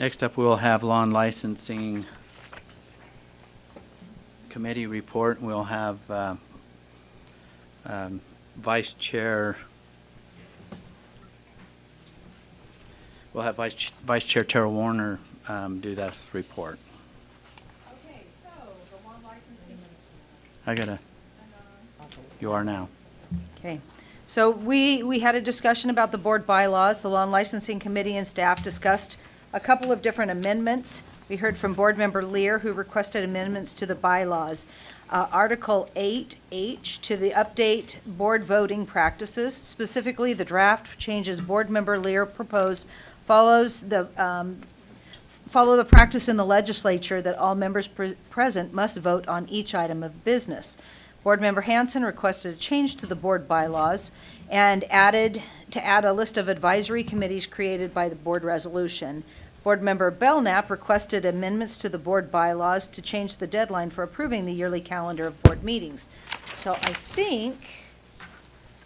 Next up, we'll have law and licensing committee report. We'll have Vice Chair. We'll have Vice Chair Tara Warner do this report. Okay, so the law licensing. I gotta. You are now. Okay, so we had a discussion about the board bylaws. The law and licensing committee and staff discussed a couple of different amendments. We heard from board member Lear, who requested amendments to the bylaws. Article 8H to the update board voting practices. Specifically, the draft changes board member Lear proposed follow the practice in the legislature that all members present must vote on each item of business. Board member Hanson requested a change to the board bylaws and add a list of advisory committees created by the board resolution. Board member Belknap requested amendments to the board bylaws to change the deadline for approving the yearly calendar of board meetings. So I think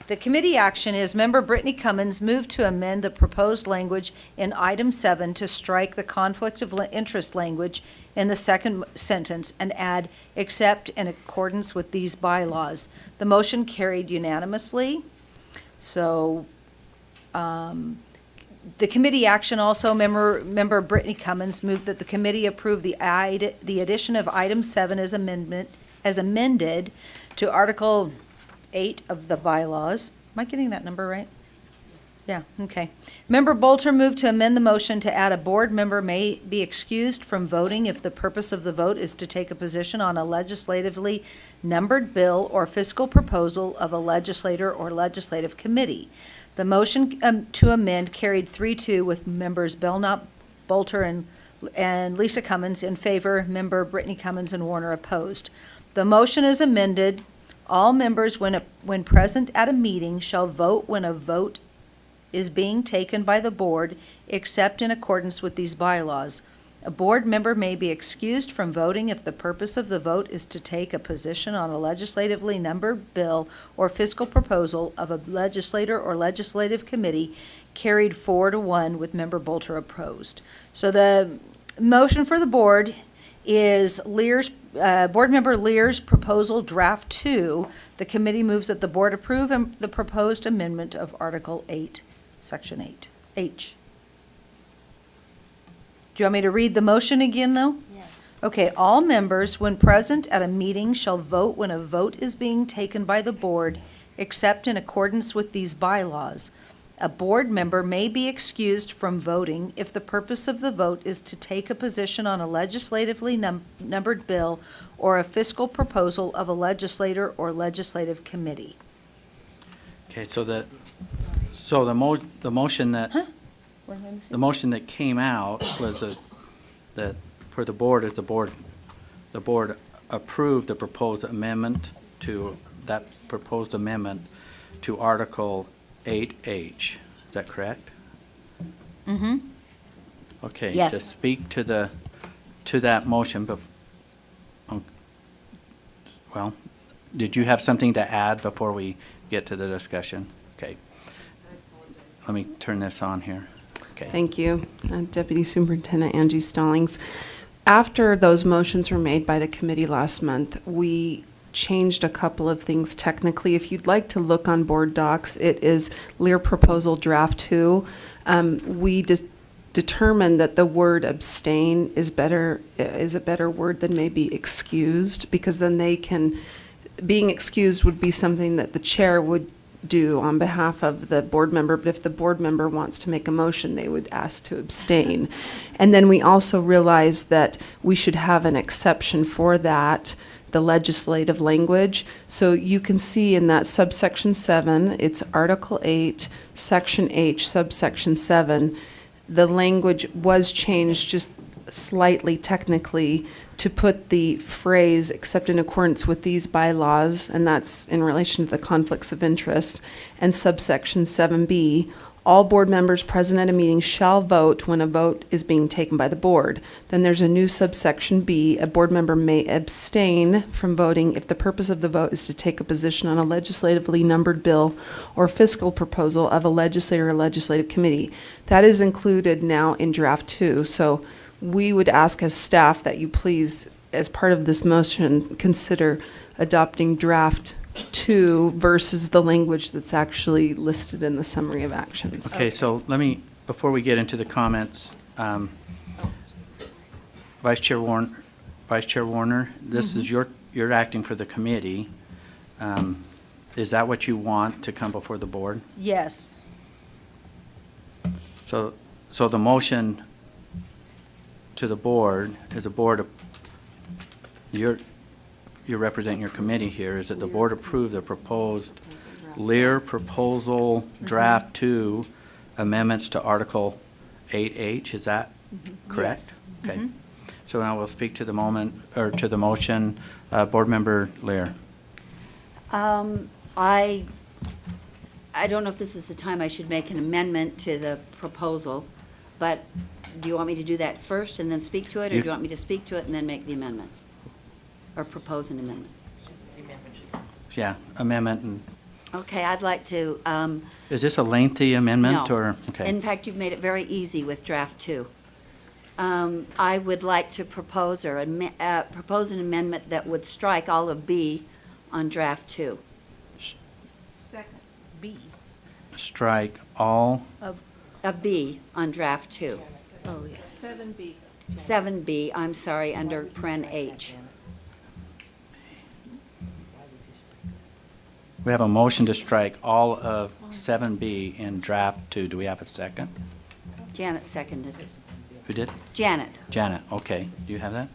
the committee action is member Brittany Cummins moved to amend the proposed language in item 7 to strike the conflict of interest language in the second sentence and add except in accordance with these bylaws. The motion carried unanimously. So the committee action also, member Brittany Cummins moved that the committee approve the addition of item 7 as amended to Article 8 of the bylaws. Am I getting that number right? Yeah, okay. Member Bolter moved to amend the motion to add a board member may be excused from voting if the purpose of the vote is to take a position on a legislatively numbered bill or fiscal proposal of a legislator or legislative committee. The motion to amend carried 3-2 with members Belknap, Bolter, and Lisa Cummins in favor, member Brittany Cummins and Warner opposed. The motion is amended. All members, when present at a meeting, shall vote when a vote is being taken by the board, except in accordance with these bylaws. A board member may be excused from voting if the purpose of the vote is to take a position on a legislatively numbered bill or fiscal proposal of a legislator or legislative committee, carried 4-1 with member Bolter opposed. So the motion for the board is board member Lear's proposal draft 2. The committee moves that the board approve the proposed amendment of Article 8, Section 8, H. Do you want me to read the motion again, though? Yes. Okay, all members, when present at a meeting, shall vote when a vote is being taken by the board, except in accordance with these bylaws. A board member may be excused from voting if the purpose of the vote is to take a position on a legislatively numbered bill or a fiscal proposal of a legislator or legislative committee. Okay, so the motion that What am I missing? the motion that came out was that for the board is the board approved the proposed amendment to that proposed amendment to Article 8H. Is that correct? Mm-hmm. Okay. Yes. To speak to that motion, well, did you have something to add before we get to the discussion? Okay. Let me turn this on here. Okay. Thank you, Deputy Superintendent Angie Stallings. After those motions were made by the committee last month, we changed a couple of things technically. If you'd like to look on board docs, it is Lear Proposal Draft 2. We determined that the word abstain is a better word than maybe excused, because then being excused would be something that the chair would do on behalf of the board member, but if the board member wants to make a motion, they would ask to abstain. And then we also realized that we should have an exception for that, the legislative language. So you can see in that subsection 7, it's Article 8, Section H, subsection 7, the language was changed just slightly technically to put the phrase except in accordance with these bylaws, and that's in relation to the conflicts of interest, and subsection 7B, all board members present at a meeting shall vote when a vote is being taken by the board. Then there's a new subsection B, a board member may abstain from voting if the purpose of the vote is to take a position on a legislatively numbered bill or fiscal proposal of a legislator or legislative committee. That is included now in draft 2. So we would ask as staff that you please, as part of this motion, consider adopting draft 2 versus the language that's actually listed in the summary of actions. Okay, so let me, before we get into the comments, Vice Chair Warner, this is you're acting for the committee. Is that what you want to come before the board? Yes. So the motion to the board is you're representing your committee here, is that the board approve the proposed Lear proposal draft 2 amendments to Article 8H, is that correct? Yes. Okay. So now we'll speak to the motion, Board Member Lear. I don't know if this is the time I should make an amendment to the proposal, but do you want me to do that first and then speak to it, or do you want me to speak to it and then make the amendment? Or propose an amendment? Yeah, amendment, and Okay, I'd like to, is this a lengthy amendment, no. or? Okay. In fact, you've made it very easy with draft 2. I would like to propose propose an amendment that would strike all of B on draft 2. Second, B. Strike all, Of B on draft 2. Oh, yes. 7B. 7B, I'm sorry, under paren H. we have a motion to strike all of 7B in draft 2. Do we have a second? Janet seconded. Who did? Janet, Janet, okay. Do you have that?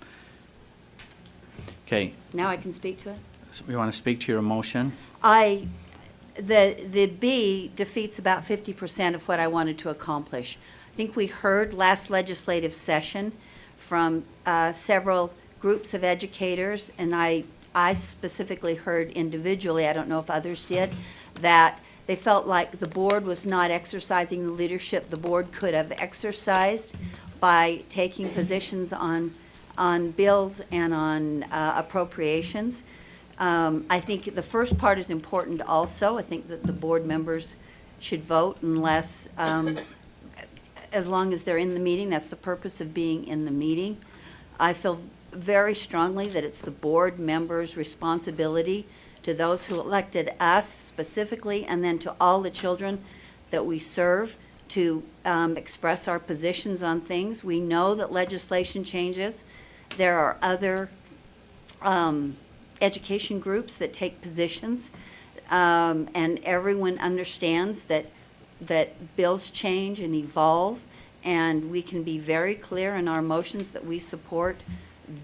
Okay, now I can speak to it? so we want to speak to your motion? The B defeats about 50% of what I wanted to accomplish. I think we heard last legislative session from several groups of educators, and I specifically heard individually, I don't know if others did, that they felt like the board was not exercising the leadership the board could have exercised by taking positions on bills and on appropriations. I think the first part is important also. I think that the board members should vote unless, as long as they're in the meeting. That's the purpose of being in the meeting. I feel very strongly that it's the board members' responsibility to those who elected us specifically, and then to all the children that we serve, to express our positions on things. We know that legislation changes. There are other education groups that take positions, and everyone understands that bills change and evolve, and we can be very clear in our motions that we support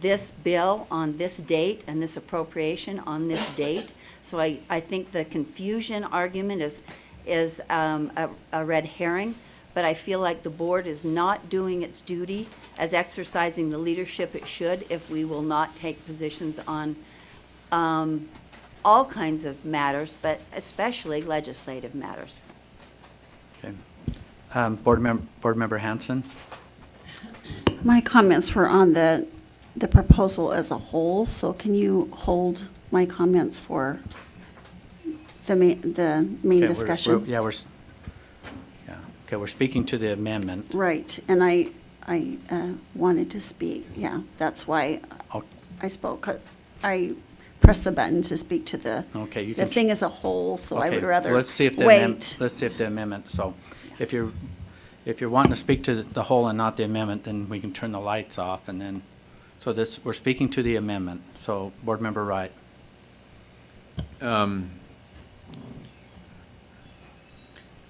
this bill on this date and this appropriation on this date. So I think the confusion argument is a red herring, but I feel like the board is not doing its duty as exercising the leadership it should if we will not take positions on all kinds of matters, but especially legislative matters. Okay. Board Member Hanson? My comments were on the proposal as a whole, so can you hold my comments for the main Okay, discussion? Okay, we're speaking to the amendment. Right, and I wanted to speak, yeah, that's why Oh, I spoke. I pressed the button to speak to the Okay, you the can. thing as a whole, so I Okay, would rather let's see if the wait. Let's see if the amendment, so if you're wanting to speak to the whole and not the amendment, then we can turn the lights off, and then, so we're speaking to the amendment. So, Board Member Wright.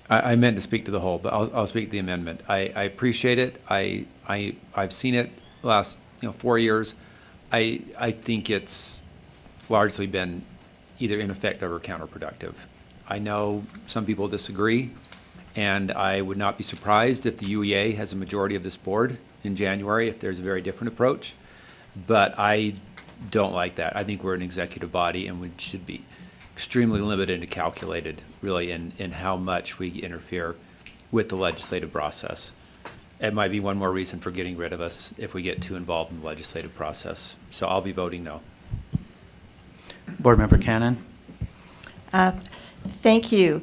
I meant to speak to the whole, but I'll speak to the amendment. I appreciate it. I've seen it last 4 years. I think it's largely been either ineffective or counterproductive. I know some people disagree, and I would not be surprised if the UEA has a majority of this board in January if there's a very different approach. But I don't like that. I think we're an executive body, and we should be extremely limited and calculated, really, in how much we interfere with the legislative process. It might be one more reason for getting rid of us if we get too involved in the legislative process. So I'll be voting no. Board Member Cannon? Thank you.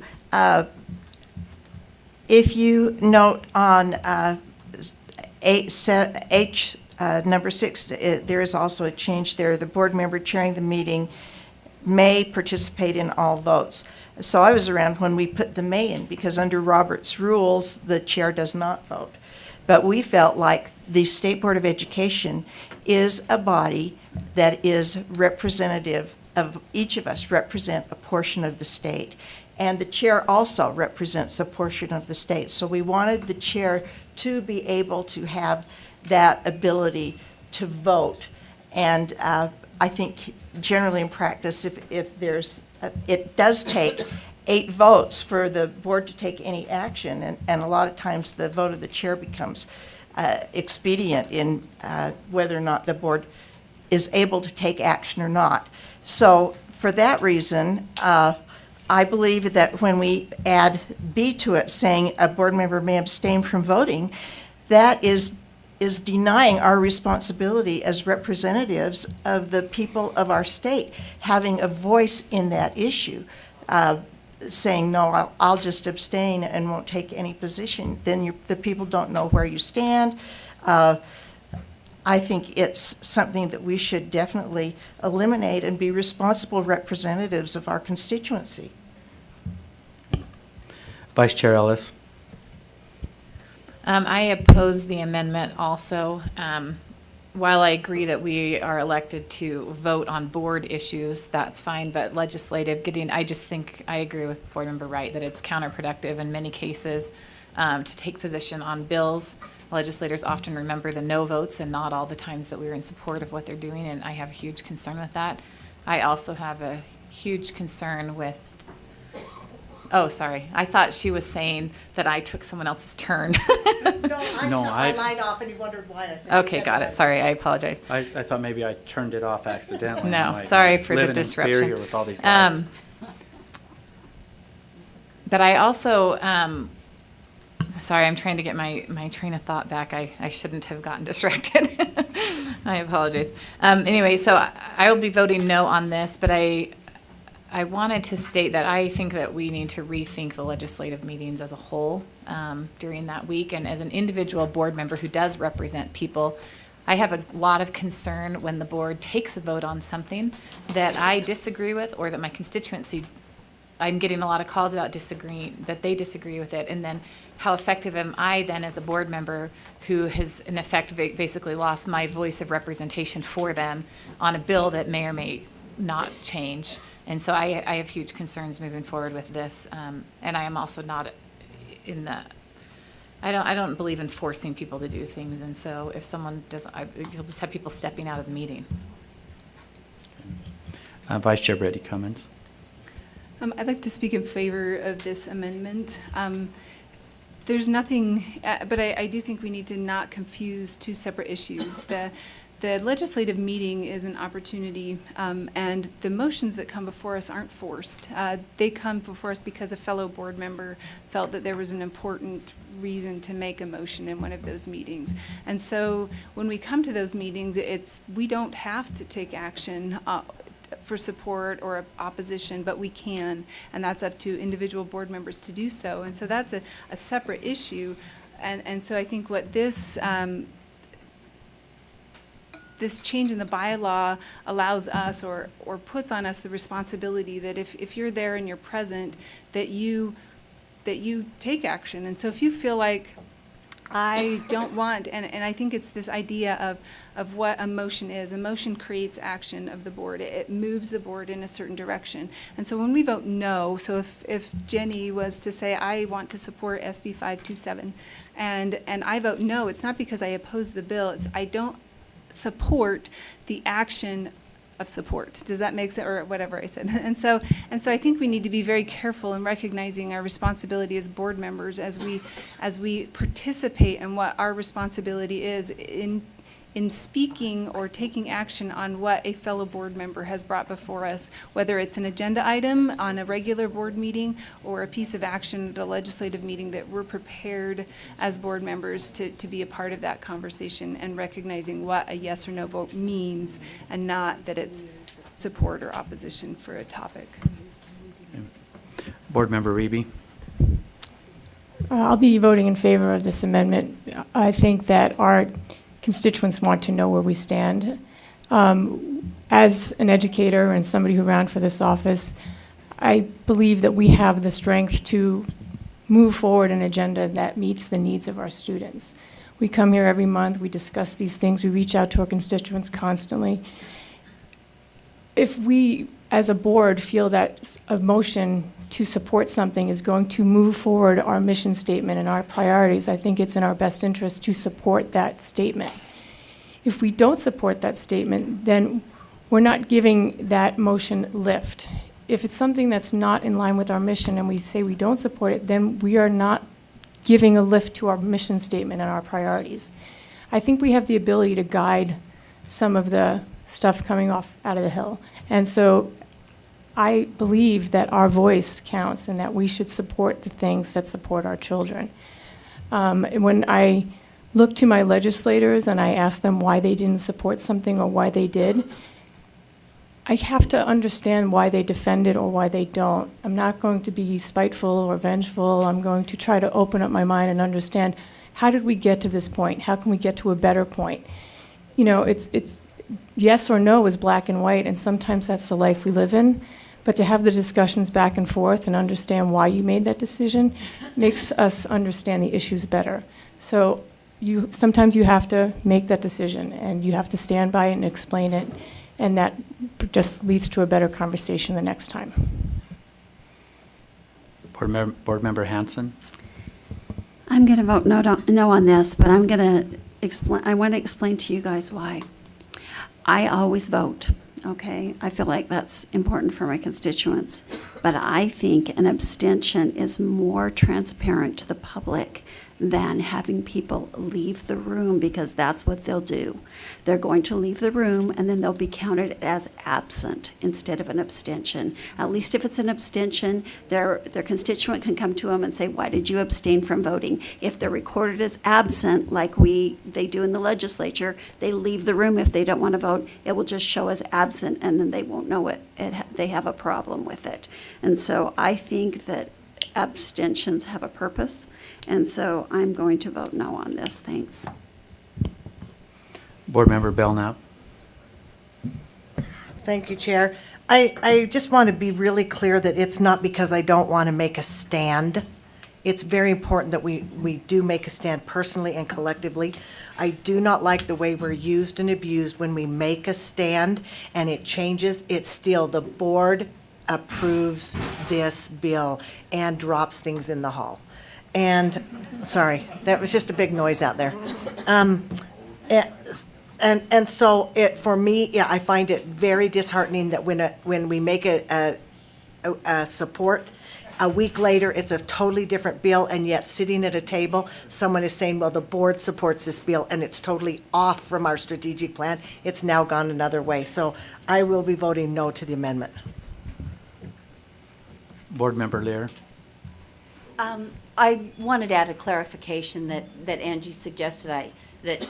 If you note on H, number 6, there is also a change there. The board member chairing the meeting may participate in all votes. So I was around when we put the may in, because under Robert's rules, the chair does not vote. But we felt like the State Board of Education is a body that is representative of each of us, represent a portion of the state. And the chair also represents a portion of the state. So we wanted the chair to be able to have that ability to vote. And I think generally in practice, if there's, it does take 8 votes for the board to take any action. And a lot of times the vote of the chair becomes expedient in whether or not the board is able to take action or not. So for that reason, I believe that when we add B to it, saying a board member may abstain from voting, that is denying our responsibility as representatives of the people of our state, having a voice in that issue. Saying, no, I'll just abstain and won't take any position, then the people don't know where you stand. I think it's something that we should definitely eliminate and be responsible representatives of our constituency. Vice Chair Ellis? I oppose the amendment also. While I agree that we are elected to vote on board issues, that's fine, but legislative I just think, I agree with Board Member Wright that it's counterproductive in many cases to take position on bills. Legislators often remember the no votes and not all the times that we were in support of what they're doing, and I have a huge concern with that. I also have a huge concern with, oh, sorry, I thought she was saying that I took someone else's turn. No, I No, shut I- my light off and you wondered why I said. Okay, got it, sorry, I apologize. I thought maybe I turned it off accidentally. No, I'm like sorry for the living in disruption. fear here with all these lights. But I also, sorry, I'm trying to get my train of thought back. I shouldn't have gotten distracted. I apologize. Anyway, so I will be voting no on this, but I wanted to state that I think that we need to rethink the legislative meetings as a whole during that week. And as an individual board member who does represent people, I have a lot of concern when the board takes a vote on something that I disagree with, or that my constituency, I'm getting a lot of calls about disagreeing, that they disagree with it. And then how effective am I then as a board member who has in effect basically lost my voice of representation for them on a bill that may or may not change. And so I have huge concerns moving forward with this. And I am also not in the, I don't believe in forcing people to do things. And so if someone doesn't, you'll just have people stepping out of the meeting. Vice Chair Brady Cummins? I'd like to speak in favor of this amendment. There's nothing, but I do think we need to not confuse two separate issues. The legislative meeting is an opportunity, and the motions that come before us aren't forced. They come before us because a fellow board member felt that there was an important reason to make a motion in one of those meetings. And so when we come to those meetings, we don't have to take action for support or opposition, but we can, and that's up to individual board members to do so. And so that's a separate issue. And so I think what this change in the bylaw allows us or puts on us the responsibility that if you're there and you're present, that you take action. And so if you feel like I don't want, and I think it's this idea of what a motion is. A motion creates action of the board. It moves the board in a certain direction. And so when we vote no, so if Jenny was to say, I want to support SB 527, and I vote no, it's not because I oppose the bill, it's I don't support the action of support. Does that make sense? Or whatever I said. And so I think we need to be very careful in recognizing our responsibility as board members as we participate in what our responsibility is in speaking or taking action on what a fellow board member has brought before us, whether it's an agenda item on a regular board meeting or a piece of action at a legislative meeting, that we're prepared as board members to be a part of that conversation and recognizing what a yes or no vote means, and not that it's support or opposition for a topic. Board Member Reby? I'll be voting in favor of this amendment. I think that our constituents want to know where we stand. As an educator and somebody who ran for this office, I believe that we have the strength to move forward an agenda that meets the needs of our students. We come here every month, we discuss these things, we reach out to our constituents constantly. If we, as a board, feel that a motion to support something is going to move forward our mission statement and our priorities, I think it's in our best interest to support that statement. If we don't support that statement, then we're not giving that motion lift. If it's something that's not in line with our mission and we say we don't support it, then we are not giving a lift to our mission statement and our priorities. I think we have the ability to guide some of the stuff coming off out of the hill. And so I believe that our voice counts and that we should support the things that support our children. When I look to my legislators and I ask them why they didn't support something or why they did, I have to understand why they defend it or why they don't. I'm not going to be spiteful or vengeful. I'm going to try to open up my mind and understand, how did we get to this point? How can we get to a better point? You know, it's yes or no is black and white, and sometimes that's the life we live in. But to have the discussions back and forth and understand why you made that decision makes us understand the issues better. So sometimes you have to make that decision, and you have to stand by it and explain it, and that just leads to a better conversation the next time. Board Member Hanson? I'm going to vote no on this, but I'm going to explain. I want to explain to you guys why. I always vote, okay? I feel like that's important for my constituents. But I think an abstention is more transparent to the public than having people leave the room, because that's what they'll do. They're going to leave the room and then they'll be counted as absent instead of an abstention. At least if it's an abstention, their constituent can come to them and say, why did you abstain from voting? If they're recorded as absent, like they do in the legislature, they leave the room if they don't want to vote. It will just show as absent, and then they won't know they have a problem with it. And so I think that abstentions have a purpose, and so I'm going to vote no on this. Thanks. Board Member Belknap? Thank you, Chair. I just want to be really clear that it's not because I don't want to make a stand. It's very important that we do make a stand personally and collectively. I do not like the way we're used and abused when we make a stand and it changes. It's still the board approves this bill and drops things in the hall. And, sorry, that was just a big noise out there. And so for me, yeah, I find it very disheartening that when we make a support, a week later, it's a totally different bill, and yet sitting at a table, someone is saying, well, the board supports this bill, and it's totally off from our strategic plan. It's now gone another way. So I will be voting no to the amendment. Board Member Lear? I wanted to add a clarification that Angie suggested that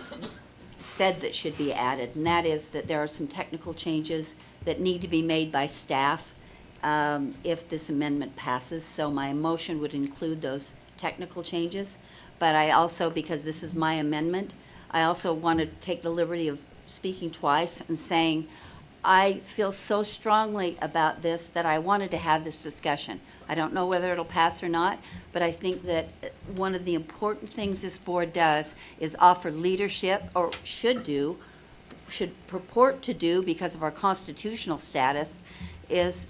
said that should be added, and that is that there are some technical changes that need to be made by staff if this amendment passes. So my motion would include those technical changes. But I also, because this is my amendment, I also want to take the liberty of speaking twice and saying, I feel so strongly about this that I wanted to have this discussion. I don't know whether it'll pass or not, but I think that one of the important things this board does is offer leadership, or should purport to do because of our constitutional status, is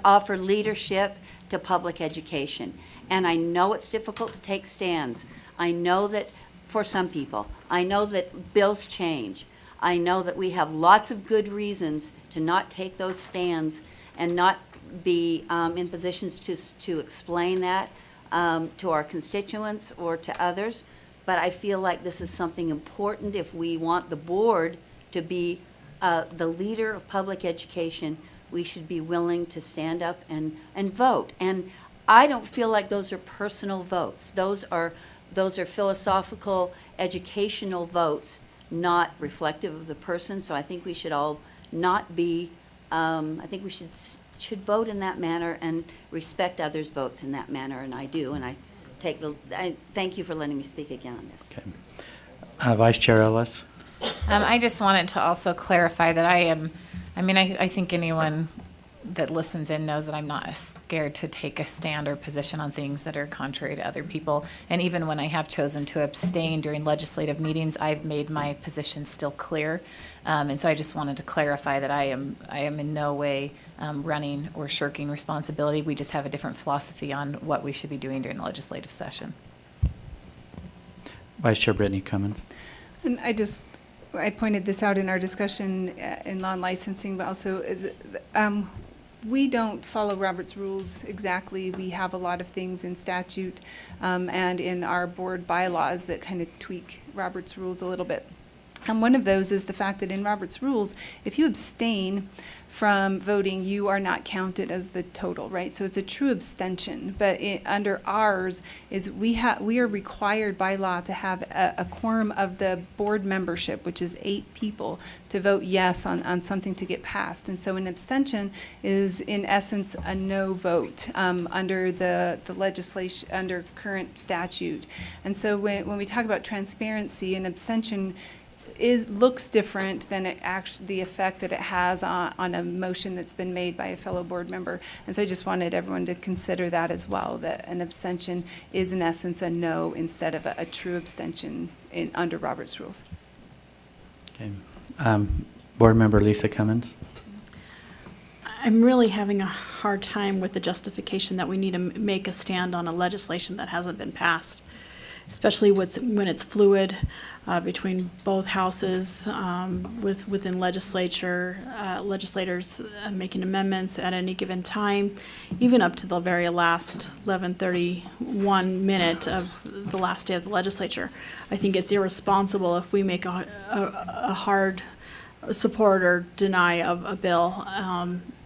offer leadership to public education. And I know it's difficult to take stands. I know that for some people, I know that bills change. I know that we have lots of good reasons to not take those stands and not be in positions to explain that to our constituents or to others. but I feel like this is something important if we want the board to be the leader of public education. We should be willing to stand up and vote. And I don't feel like those are personal votes. Those are philosophical, educational votes, not reflective of the person. So I think we should all not be, I think we should vote in that manner and respect others' votes in that manner, and I do. And I thank you for letting me speak again on this. Okay. Vice Chair Ellis? I just wanted to also clarify that I think anyone that listens in knows that I'm not scared to take a stand or position on things that are contrary to other people. And even when I have chosen to abstain during legislative meetings, I've made my position still clear. And so I just wanted to clarify that I am in no way running or shirking responsibility. We just have a different philosophy on what we should be doing during the legislative session. Vice Chair Brittany Cummins? And I pointed this out in our discussion in law and licensing, but also we don't follow Robert's rules exactly. We have a lot of things in statute and in our board bylaws that kind of tweak Robert's rules a little bit. And one of those is the fact that in Robert's rules, if you abstain from voting, you are not counted as the total, right? So it's a true abstention. But under ours is we are required by law to have a quorum of the board membership, which is 8 people, to vote yes on something to get passed. And so an abstention is in essence a no vote under the legislation, under current statute. And so when we talk about transparency, an abstention looks different than the effect that it has on a motion that's been made by a fellow board member. And so I just wanted everyone to consider that as well, that an abstention is in essence a no instead of a true abstention under Robert's rules. Okay. Board Member Lisa Cummins? I'm really having a hard time with the justification that we need to make a stand on a legislation that hasn't been passed, especially when it's fluid between both houses, within legislators making amendments at any given time, even up to the very last 11:31 minute of the last day of the legislature. I think it's irresponsible if we make a hard support or deny of a bill.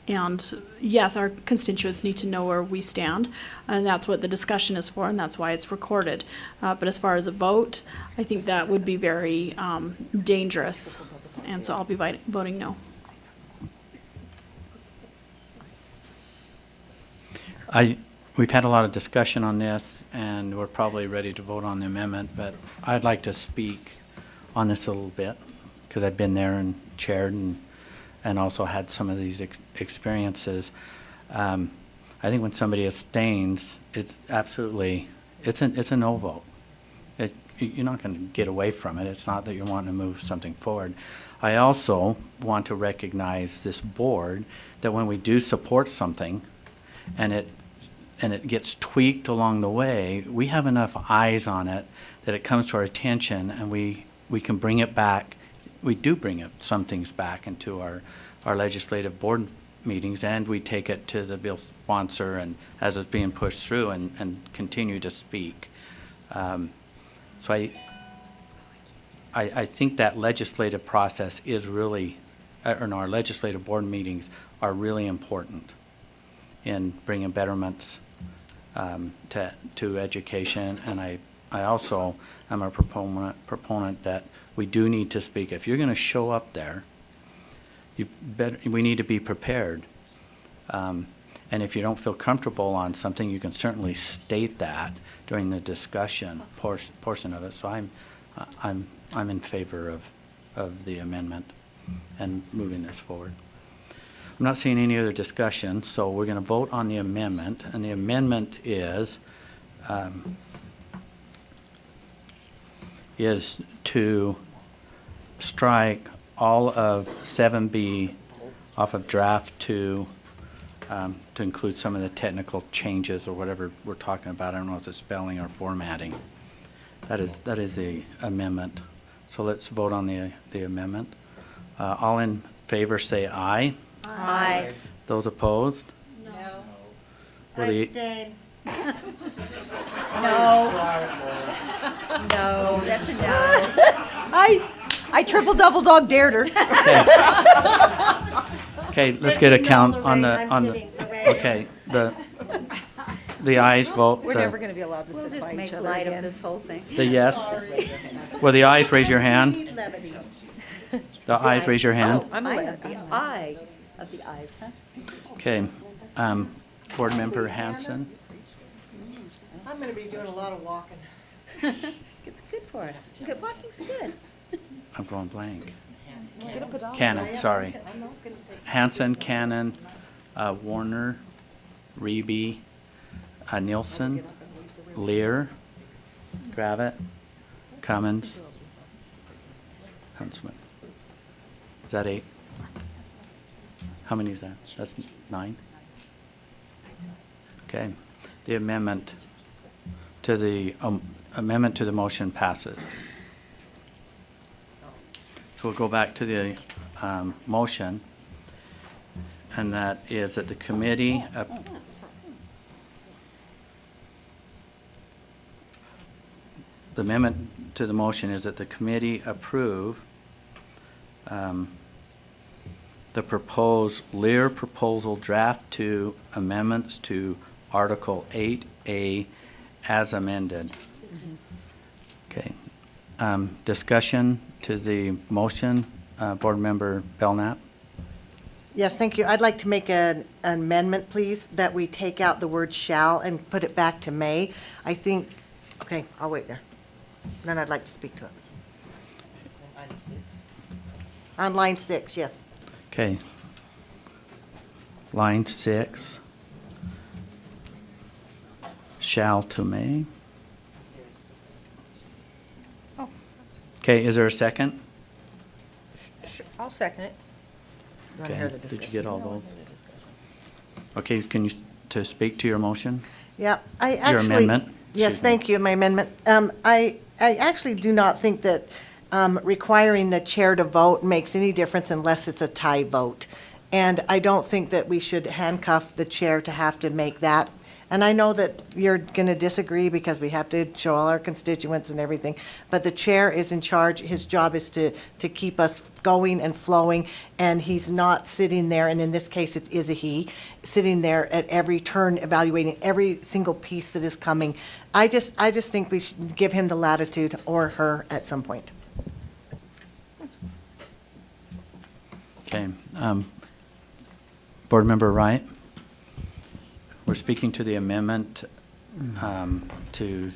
And yes, our constituents need to know where we stand, and that's what the discussion is for, and that's why it's recorded. But as far as a vote, I think that would be very dangerous, and so I'll be voting no. We've had a lot of discussion on this, and we're probably ready to vote on the amendment, but I'd like to speak on this a little bit, because I've been there and chaired and also had some of these experiences. I think when somebody abstains, it's absolutely, it's a no vote. You're not going to get away from it. It's not that you're wanting to move something forward. I also want to recognize this board that when we do support something and it gets tweaked along the way, we have enough eyes on it that it comes to our attention and we can bring it back. We do bring some things back into our legislative board meetings, and we take it to the bill sponsor and as it's being pushed through and continue to speak. So I think that legislative process is really, or no, our legislative board meetings are really important in bringing betterments to education. And I also am a proponent that we do need to speak. If you're going to show up there, we need to be prepared. And if you don't feel comfortable on something, you can certainly state that during the discussion portion of it. So I'm in favor of the amendment and moving this forward. I'm not seeing any other discussion, so we're going to vote on the amendment, and the amendment is to strike all of 7B off of draft 2 to include some of the technical changes or whatever we're talking about. I don't know if it's spelling or formatting. That is the amendment. So let's vote on the amendment. All in favor say aye. Aye. Those opposed? No. Will the- Abstain. No. No, that's a no. I triple double dog dared her. Okay, let's get a count on the, okay, the ayes vote. We're the- never going to be allowed to We'll sit just by make each other light of again. this whole thing. The yes? Well, the ayes, raise your hand. The ayes, raise your hand. I'm aware of the eye of the eyes, huh? Okay, Board Member Hanson. I'm going to be doing a lot of walking. It's good for us. Good, walking's good. I'm going blank. Cannon, sorry. Hanson, Cannon, Warner, Reby, Nielsen, Lear, Gravitt, Cummins, Huntsman. Is that 8? How many is that? That's 9? Okay. The amendment to the motion passes. So we'll go back to the motion, and that is that the committee, the amendment to the motion is that the committee approve the proposed Lear proposal draft 2 amendments to Article 8A as amended. Okay. Discussion to the motion, Board Member Belknap. Yes, thank you. I'd like to make an amendment, please, that we take out the word shall and put it back to may. I think, okay, I'll wait there. Then I'd like to speak to it. On line 6, yes. Okay. Line 6. Shall to may. Okay, is there a second? I'll second it. Want to hear Okay, the did you discussion? get all those? Okay, can you, to speak to your motion? Yeah, I Your actually. amendment? Yes, Excuse me. thank you, my amendment. I actually do not think that requiring the chair to vote makes any difference unless it's a tie vote. And I don't think that we should handcuff the chair to have to make that. And I know that you're going to disagree because we have to show all our constituents and everything, but the chair is in charge. His job is to keep us going and flowing, and he's not sitting there, and in this case, it is a he, sitting there at every turn evaluating every single piece that is coming. I just think we should give him the latitude, or her, at some point. Okay. Board Member Wright? We're speaking to the amendment to,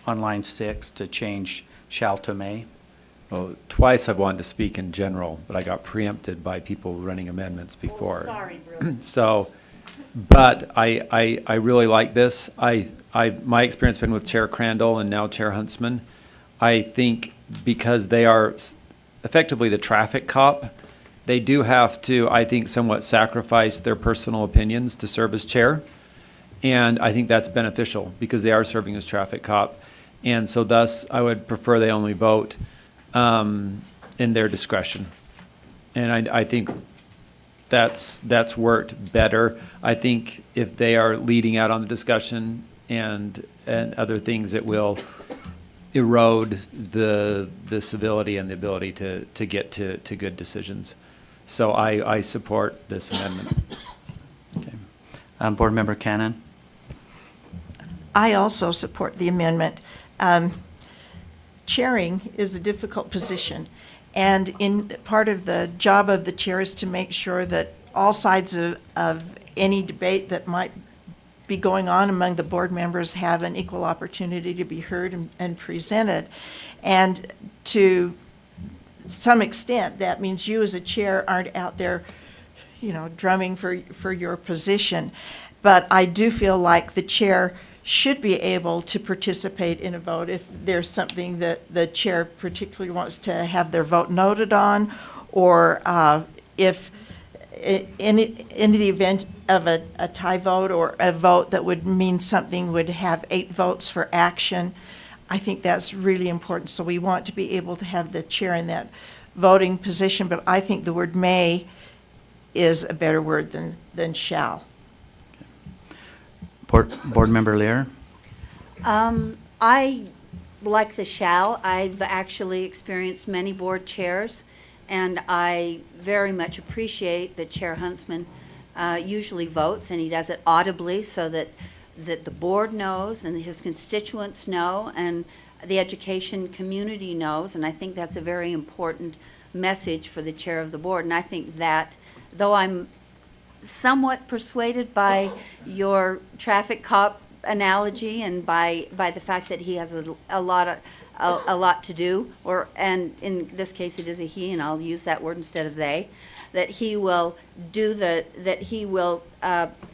on line 6, to change shall to may. Well, twice I've wanted to speak in general, but I got preempted by people running amendments before. Sorry, Bruce. So, but I really like this. My experience has been with Chair Crandall and now Chair Huntsman. I think because they are effectively the traffic cop, they do have to, I think, somewhat sacrifice their personal opinions to serve as chair. And I think that's beneficial because they are serving as traffic cop. And so thus, I would prefer they only vote in their discretion. And I think that's worked better. I think if they are leading out on the discussion and other things, it will erode the civility and the ability to get to good decisions. So I support this amendment. Okay. Board Member Cannon? I also support the amendment. Chairing is a difficult position, and in part of the job of the chair is to make sure that all sides of any debate that might be going on among the board members have an equal opportunity to be heard and presented. And to some extent, that means you as a chair aren't out there, drumming for your position. But I do feel like the chair should be able to participate in a vote if there's something that the chair particularly wants to have their vote noted on, or if in the event of a tie vote or a vote that would mean something would have 8 votes for action. I think that's really important. So we want to be able to have the chair in that voting position, but I think the word may is a better word than shall. Board Member Lear? I like the shall, I've actually experienced many board chairs, and I very much appreciate that Chair Huntsman usually votes, and he does it audibly so that the board knows and his constituents know and the education community knows, and I think that's a very important message for the chair of the board. And I think that, though I'm somewhat persuaded by your traffic cop analogy and by the fact that he has a lot to do, and in this case it is a he, and I'll use that word instead of they, that he will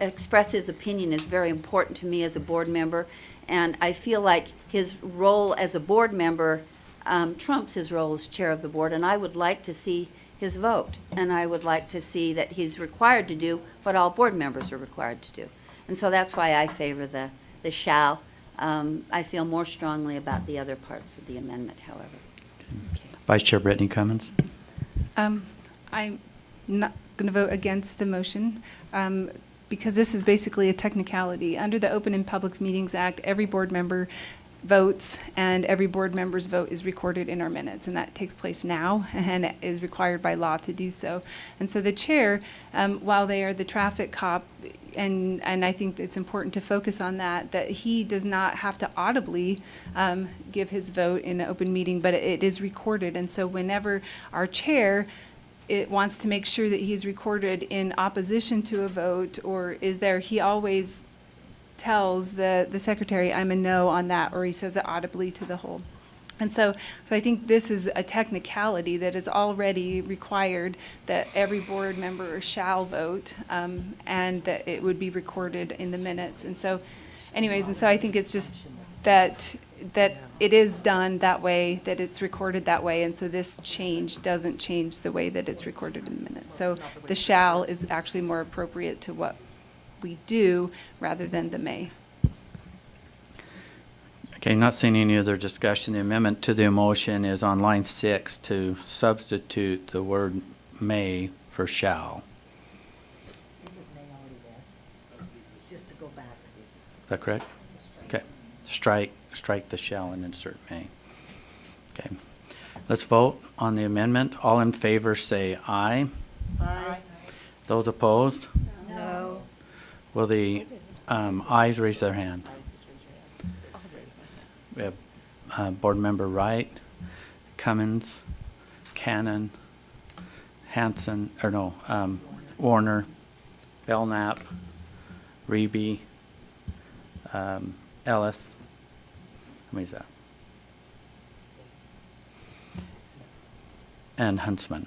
express his opinion is very important to me as a board member, and I feel like his role as a board member trumps his role as chair of the board, and I would like to see his vote, and I would like to see that he's required to do what all board members are required to do. And so that's why I favor the shall. I feel more strongly about the other parts of the amendment, however. Vice Chair Brittany Cummins. I'm not going to vote against the motion because this is basically a technicality. Under the Open and Public Meetings Act, every board member votes, and every board member's vote is recorded in our minutes, and that takes place now and is required by law to do so. And so the chair, while they are the traffic cop, and I think it's important to focus on that he does not have to audibly give his vote in an open meeting, but it is recorded. And so whenever our chair wants to make sure that he's recorded in opposition to a vote or is there, he always tells the secretary, I'm a no on that, or he says it audibly to the whole. And so I think this is a technicality that is already required that every board member shall vote, and that it would be recorded in the minutes. And so anyways, and so I think it's just that it is done that way, that it's recorded that way, and so this change doesn't change the way that it's recorded in the minutes. So the shall is actually more appropriate to what we do rather than the may. Okay, not seeing any other discussion. The amendment to the motion is on line 6 to substitute the word may for shall. Isn't may already there? Just to go back to the. Is that correct? Okay. Strike the shall and insert may. Okay. Let's vote on the amendment. All in favor say aye. Aye. Those opposed? No. Will the ayes raise their hand? We have Board Member Wright, Cummins, Cannon, Hanson, Warner, Belknap, Reby, Ellis. How many is that? And Huntsman.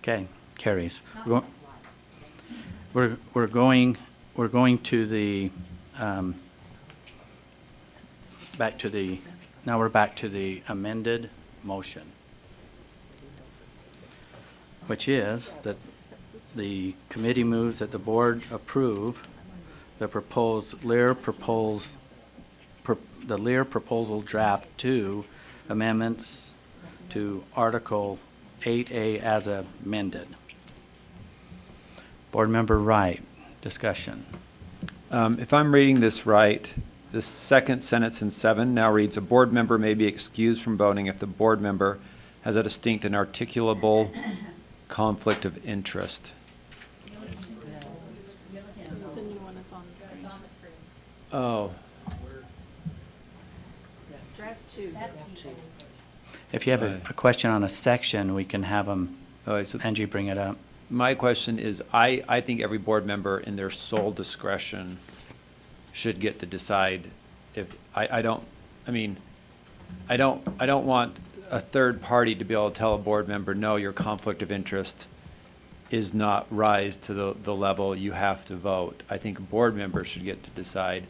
Okay, carries. We're going to the now we're back to the amended motion, which is that the committee moves that the board approve the proposed Lear proposal draft 2 amendments to Article 8A as amended. Board Member Wright, discussion. If I'm reading this right, the second sentence in 7 now reads, a board member may be excused from voting if the board member has a distinct and articulable conflict of interest. The new one is on the screen. Oh, Draft 2. If you have a question on a section, we can have them, so Angie, bring it up. my question is, I think every board member in their sole discretion should get to decide if, I don't want a third party to be able to tell a board member, no, your conflict of interest is not rise to the level you have to vote. I think a board member should get to decide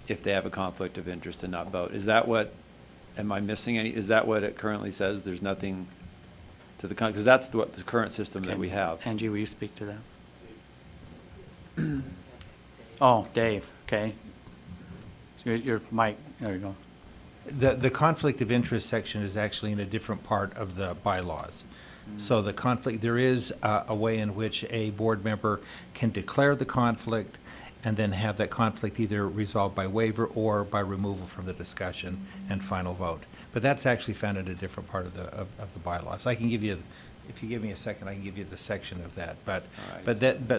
if they have a conflict of interest and not vote. Is that what, am I missing any, is that what it currently says? There's nothing to the, because that's what the current system that Okay. we have. Angie, will you speak to that? Oh, Dave, okay. Your mic, there you go. The conflict of interest section is actually in a different part of the bylaws. So the conflict, there is a way in which a board member can declare the conflict and then have that conflict either resolved by waiver or by removal from the discussion and final vote. But that's actually found in a different part of the bylaws. I can give you, if you give me a second, I can give you the section of that. But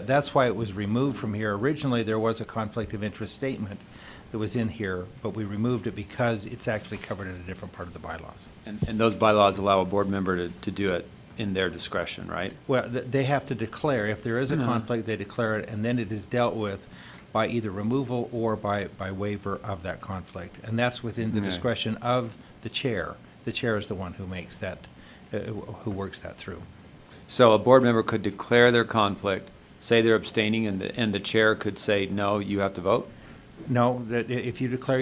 that's why it was removed from here. Originally, there was a conflict of interest statement that was in here, but we removed it because it's actually covered in a different part of the bylaws. And those bylaws allow a board member to do it in their discretion, right? Well, they have to declare, if there is a conflict, they declare it, and then it is dealt with by either removal or by waiver of that conflict. And that's within the Okay. discretion of the chair. The chair is the one who makes that, who works that through. So a board member could declare their conflict, say they're abstaining, and the chair could say, no, you have to vote? No, that if you declare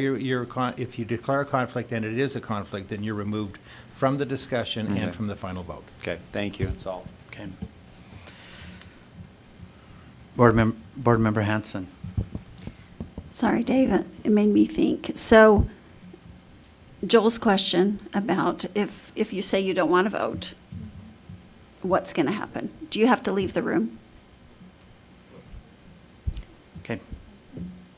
if you declare a conflict and it is a conflict, then you're removed from the discussion Okay. and from the final vote. Okay, thank you, that's all. Okay. Board Member Hanson. Sorry, Dave, it made me think. So Joel's question about if you say you don't want to vote, what's going to happen? Do you have to leave the room? Okay.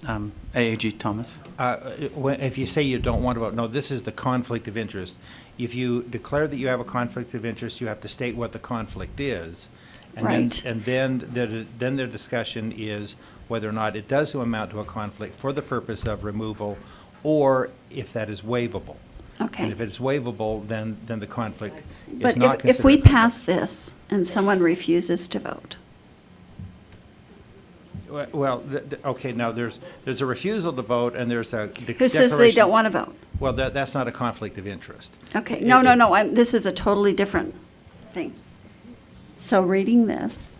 AAG Thomas. If you say you don't want to vote, no, this is the conflict of interest. If you declare that you have a conflict of interest, you have to state what the conflict is. And Right. then their discussion is whether or not it does amount to a conflict for the purpose of removal, or if that is waivable. Okay. And if it's waivable, then the conflict is But not considered. if we a conflict. pass this and someone refuses to vote, Well, okay, now there's a refusal to vote and there's a who says they don't want to vote? Well, that's not a conflict of interest. Okay, no, this is a totally different thing. So reading this,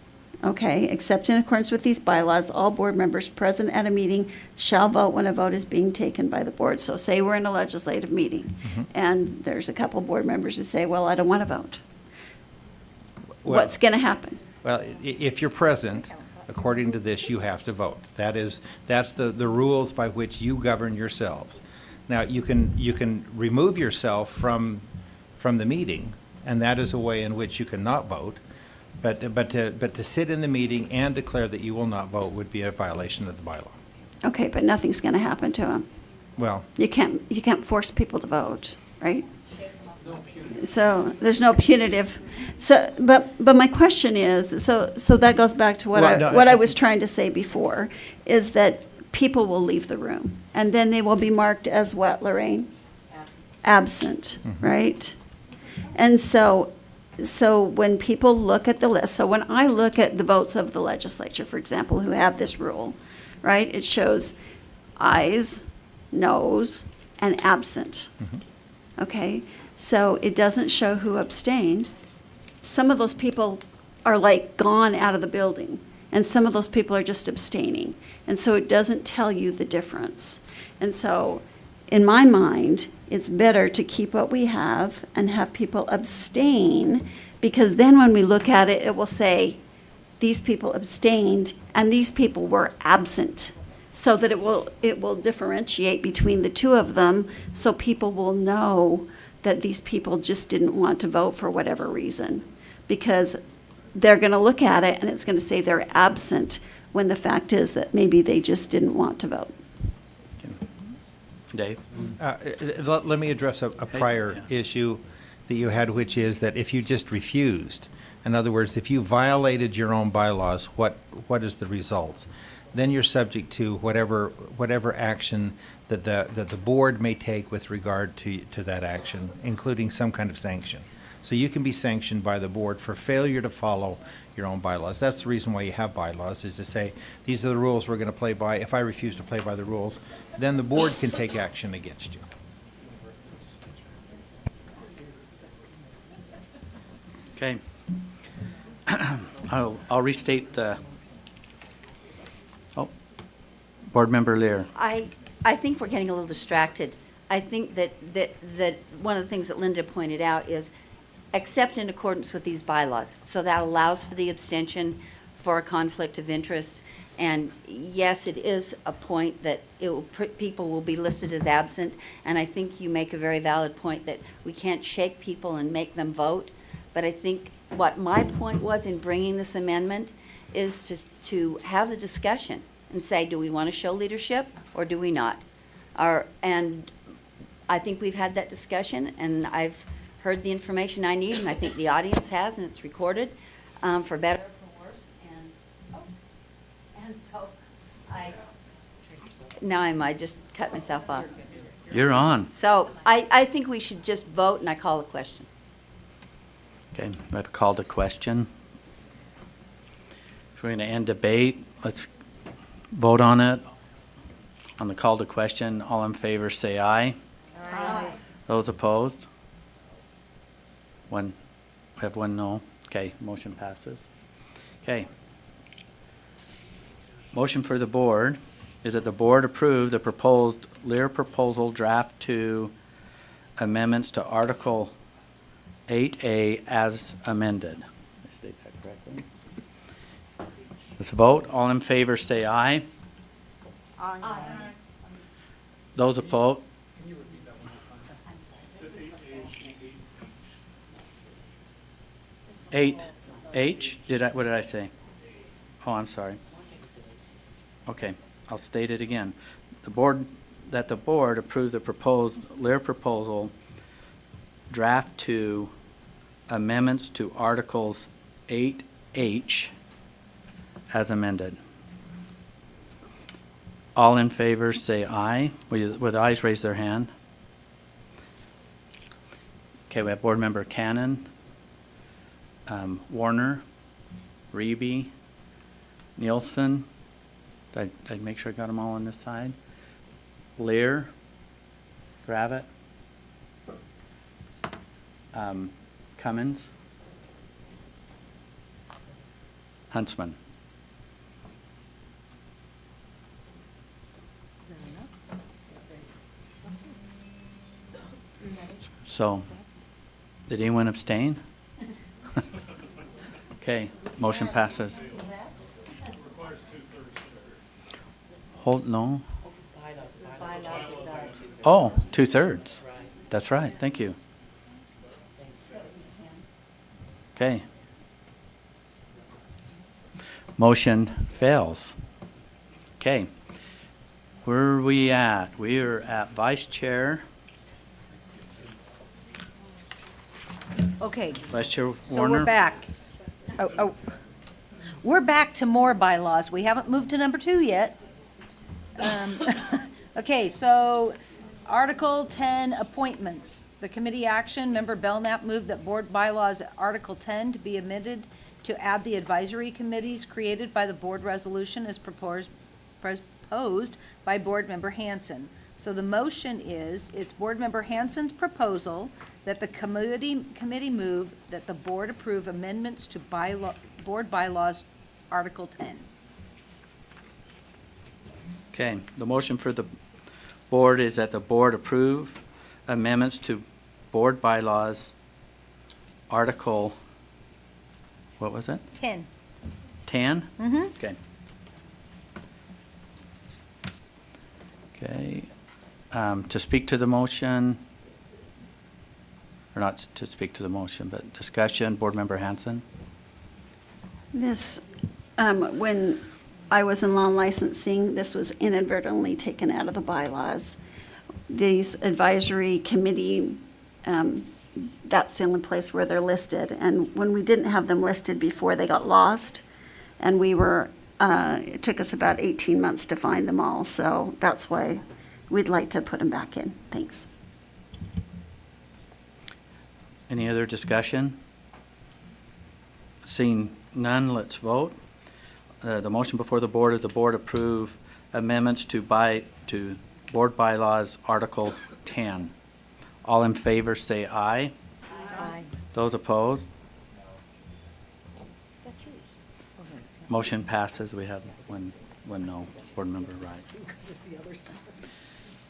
okay, except in accordance with these bylaws, all board members present at a meeting shall vote when a vote is being taken by the board. So say we're in a legislative meeting, and there's a couple board members who say, well, I don't want to vote. Well- What's going to happen? Well, if you're present, according to this, you have to vote. That's the rules by which you govern yourselves. Now, you can remove yourself from the meeting, and that is a way in which you cannot vote. But to sit in the meeting and declare that you will not vote would be a violation of the bylaw. Okay, but nothing's going to happen to them. Well, You can't force people to vote, right? So there's no punitive. So, but my question is, so that goes back to what Well, no, I was trying to say before, is that people will leave the room, and then they will be marked as what, Lorraine? Absent, right? And so when people look at the list, so when I look at the votes of the legislature, for example, who have this rule, right, it shows ayes, noes, and absent. Okay, so it doesn't show who abstained. Some of those people are like gone out of the building, and some of those people are just abstaining. And so it doesn't tell you the difference. And so, in my mind, it's better to keep what we have and have people abstain, because then when we look at it, it will say, these people abstained and these people were absent, so that it will differentiate between the two of them, so people will know that these people just didn't want to vote for whatever reason. Because they're going to look at it and it's going to say they're absent, when the fact is that maybe they just didn't want to vote. Dave? let me address a prior issue that you had, which is that if you just refused, in other words, if you violated your own bylaws, what is the result? Then you're subject to whatever action that the board may take with regard to that action, including some kind of sanction. So you can be sanctioned by the board for failure to follow your own bylaws. That's the reason why you have bylaws, is to say, these are the rules we're going to play by. If I refuse to play by the rules, then the board can take action against you. Okay. I'll restate the, Board Member Lear. I think we're getting a little distracted. I think that one of the things that Linda pointed out is accept in accordance with these bylaws. So that allows for the abstention for a conflict of interest. And yes, it is a point that people will be listed as absent. And I think you make a very valid point that we can't shake people and make them vote. But I think what my point was in bringing this amendment is to have the discussion and say, do we want to show leadership or do we not? And I think we've had that discussion, and I've heard the information I need, and I think the audience has, and it's recorded, for better or for worse. And so now I might just cut myself off. You're on. So I think we should just vote, and I call the question. Okay, we have a call to question. If we're going to end debate, let's vote on it. On the call to question, all in favor say aye. Aye. Those opposed? One, we have one no. Okay, motion passes. Okay. Motion for the board is that the board approve the proposed Lear proposal draft 2 amendments to Article 8A as amended. Did I state that correctly? Let's vote. All in favor say aye. Aye. Those opposed? Eight H? What did I say? Oh, I'm sorry. Okay, I'll state it again. The board approve the proposed Lear proposal draft 2 amendments to Articles 8H as amended. All in favor say aye. With ayes raise their hand. Okay, we have Board Member Cannon, Warner, Reby, Nielsen. Did I make sure I got them all on this side? Lear, Gravitt, Cummins, Huntsman. So, did anyone abstain? Okay, motion passes. Hold, no? Oh, 2/3. That's right, thank you. Okay. Motion fails. Okay. Where are we at? We are at Vice Chair. Okay, Vice Chair Warner. so we're back. We're back to more bylaws. We haven't moved to number 2 yet. Okay, so Article 10, appointments. The committee action, Member Belknap moved that Board Bylaws Article 10 to be amended to add the advisory committees created by the board resolution as proposed by Board Member Hanson. So the motion is, it's Board Member Hanson's proposal that the committee move that the board approve amendments to Board Bylaws Article 10. Okay, the motion for the board is that the board approve amendments to Board Bylaws Article, what was it? 10. 10? Mm-hmm. Okay. Okay, to speak to the motion, or not to speak to the motion, but discussion, Board Member Hanson? This, when I was in law licensing, this was inadvertently taken out of the bylaws. These advisory committee, that's the only place where they're listed. And when we didn't have them listed before, they got lost. And it took us about 18 months to find them all. So that's why we'd like to put them back in. Thanks. Any other discussion? Seeing none, let's vote. The motion before the board is the board approve amendments to Board Bylaws Article 10. All in favor say aye. Aye. Those opposed? Motion passes. We have one no. Board Member Wright.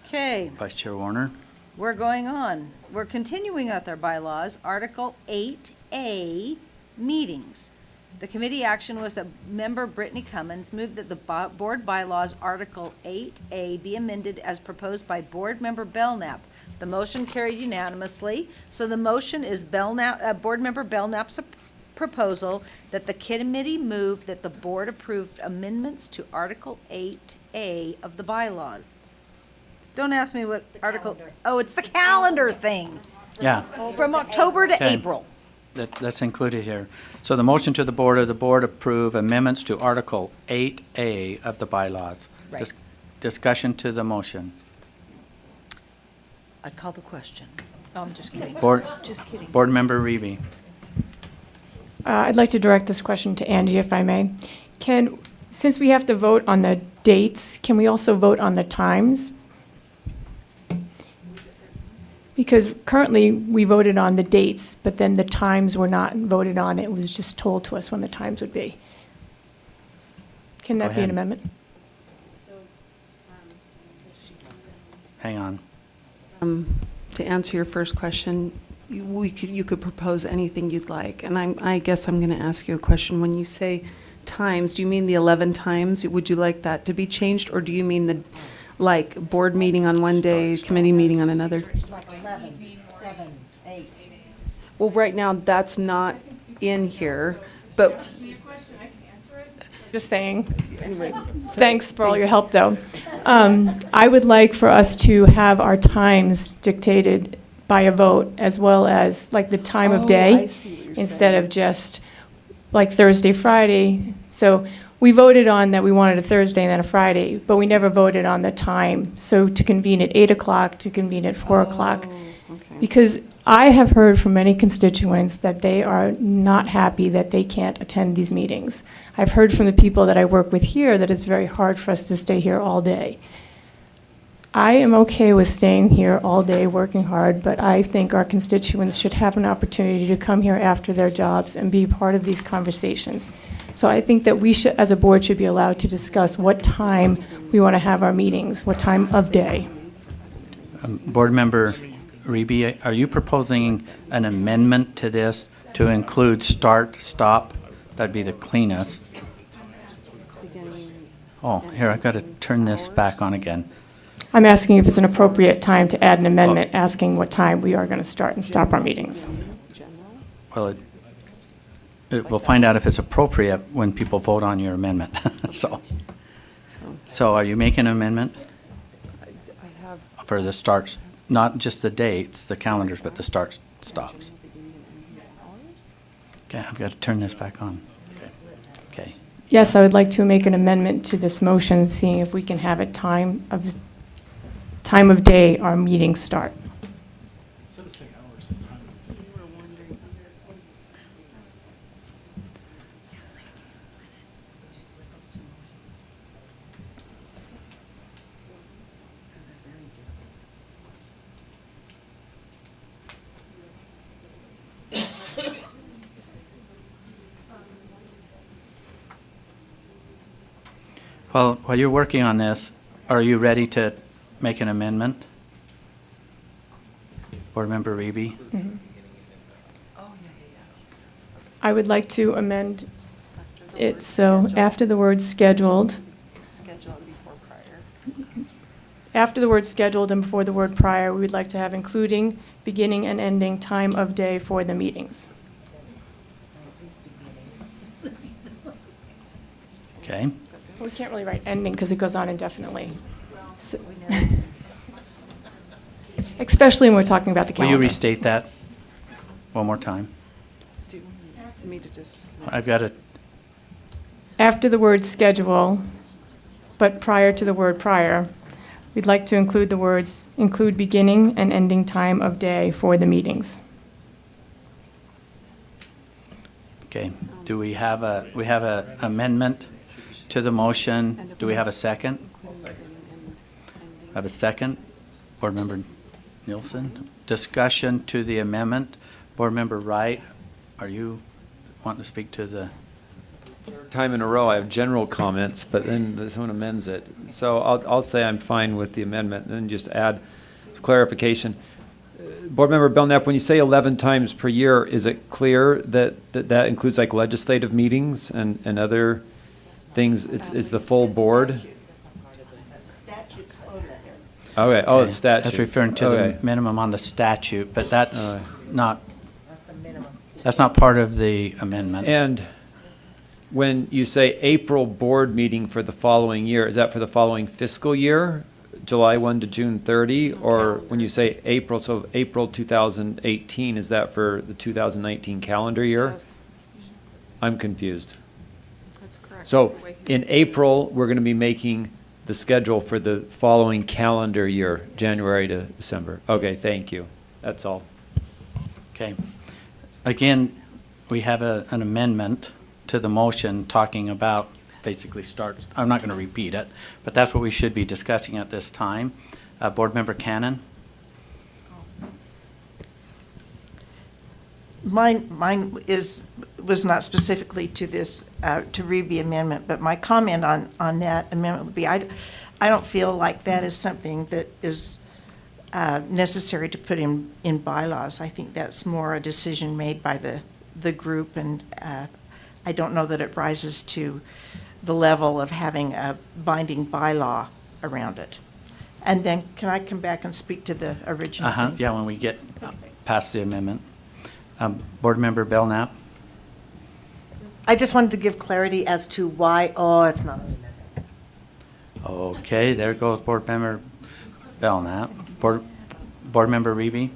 Okay, Vice Chair Warner. we're going on. We're continuing with our bylaws. Article 8A, meetings. The committee action was that Member Brittany Cummins moved that the Board Bylaws Article 8A be amended as proposed by Board Member Belknap. The motion carried unanimously, so the motion is Board Member Belknap's proposal that the committee move that the board approved amendments to Article 8A of the bylaws. Don't ask me what article, oh, it's the calendar thing, Yeah, from October to Okay. April. that's included here. So the motion to the board approve amendments to Article 8A of the bylaws. Right. Discussion to the motion. I call the question. No, I'm just kidding. Board, Just kidding. Board Member Reby. I'd like to direct this question to Angie, if I may. Since we have to vote on the dates, can we also vote on the times? Because currently, we voted on the dates, but then the times were not voted on. It was just told to us when the times would be. Can Go that be ahead. an amendment? Hang on. To answer your first question, you could propose anything you'd like. And I guess I'm going to ask you a question. When you say times, do you mean the 11 times? Would you like that to be changed? Or do you mean like board meeting on one day, committee meeting on another? Like 11, 7, 8. Well, right now, that's not in here, but Just saying. Thanks for all your help, though. I would like for us to have our times dictated by a vote, as well as like the time of I day, see what you're instead of just like Thursday, Friday. So we voted on that we wanted a Thursday and then a Friday, but we never voted on the time. So to convene at 8 o'clock, to convene at 4 o'clock. Okay. Because I have heard from many constituents that they are not happy that they can't attend these meetings. I've heard from the people that I work with here that it's very hard for us to stay here all day. I am okay with staying here all day, working hard, but I think our constituents should have an opportunity to come here after their jobs and be part of these conversations. So I think that we should, as a board, should be allowed to discuss what time we want to have our meetings, what time of day. Board Member Reby, are you proposing an amendment to this to include start, stop? That'd be the cleanest. Oh, here, I've got to turn this back on again. I'm asking if it's an appropriate time to add an amendment, asking what time we are going to start and stop our meetings. Well, we'll find out if it's appropriate when people vote on your amendment. So are you making an amendment for the starts, not just the dates, the calendars, but the starts, stops? Okay, I've got to turn this back on. Okay. Yes, I would like to make an amendment to this motion, seeing if we can have a time of day our meetings start. Well, while you're working on this, are you ready to make an amendment? Board Member Reby? I would like to amend it so after the word scheduled, after the word scheduled and before the word prior, we would like to have including beginning and ending time of day for the meetings. Okay. We can't really write ending because it goes on indefinitely. So- Especially when we're talking about the Will calendar. you restate that one more time? Do you want me to just? I've got to, After the word schedule, but prior to the word prior, we'd like to include the words, include beginning and ending time of day for the meetings. okay. Do we have a amendment to the motion? Do we have a second? Have a second? Board Member Nielsen? Discussion to the amendment. Board Member Wright, are you wanting to speak to the? Time in a row, I have general comments, but then someone amends it. So I'll say I'm fine with the amendment, and then just add clarification. Board Member Belknap, when you say 11 times per year, is it clear that includes like legislative meetings and other things? It's the full board? Okay, oh, it's statute. That's referring to Okay. the minimum on the statute, but that's not, That's the minimum. That's not part of the amendment. And when you say April board meeting for the following year, is that for the following fiscal year, July 1 to June 30? Or when you say April, so April 2018, is that for the 2019 calendar year? I'm confused. That's correct. So in April, we're going to be making the schedule for the following calendar year, January to December. Okay, thank you. That's all. Okay. Again, we have an amendment to the motion talking about basically starts, I'm not going to repeat it, but that's what we should be discussing at this time. Board Member Cannon? Mine was not specifically to this, to read the amendment, but my comment on that amendment would be, I don't feel like that is something that is necessary to put in bylaws. I think that's more a decision made by the group, and I don't know that it rises to the level of having a binding bylaw around it. And then, can I come back and speak to the original thing? Yeah, when we get past the amendment. Board Member Belknap? I just wanted to give clarity as to why, it's not an amendment. Okay, there goes Board Member Belknap. Board Member Reby?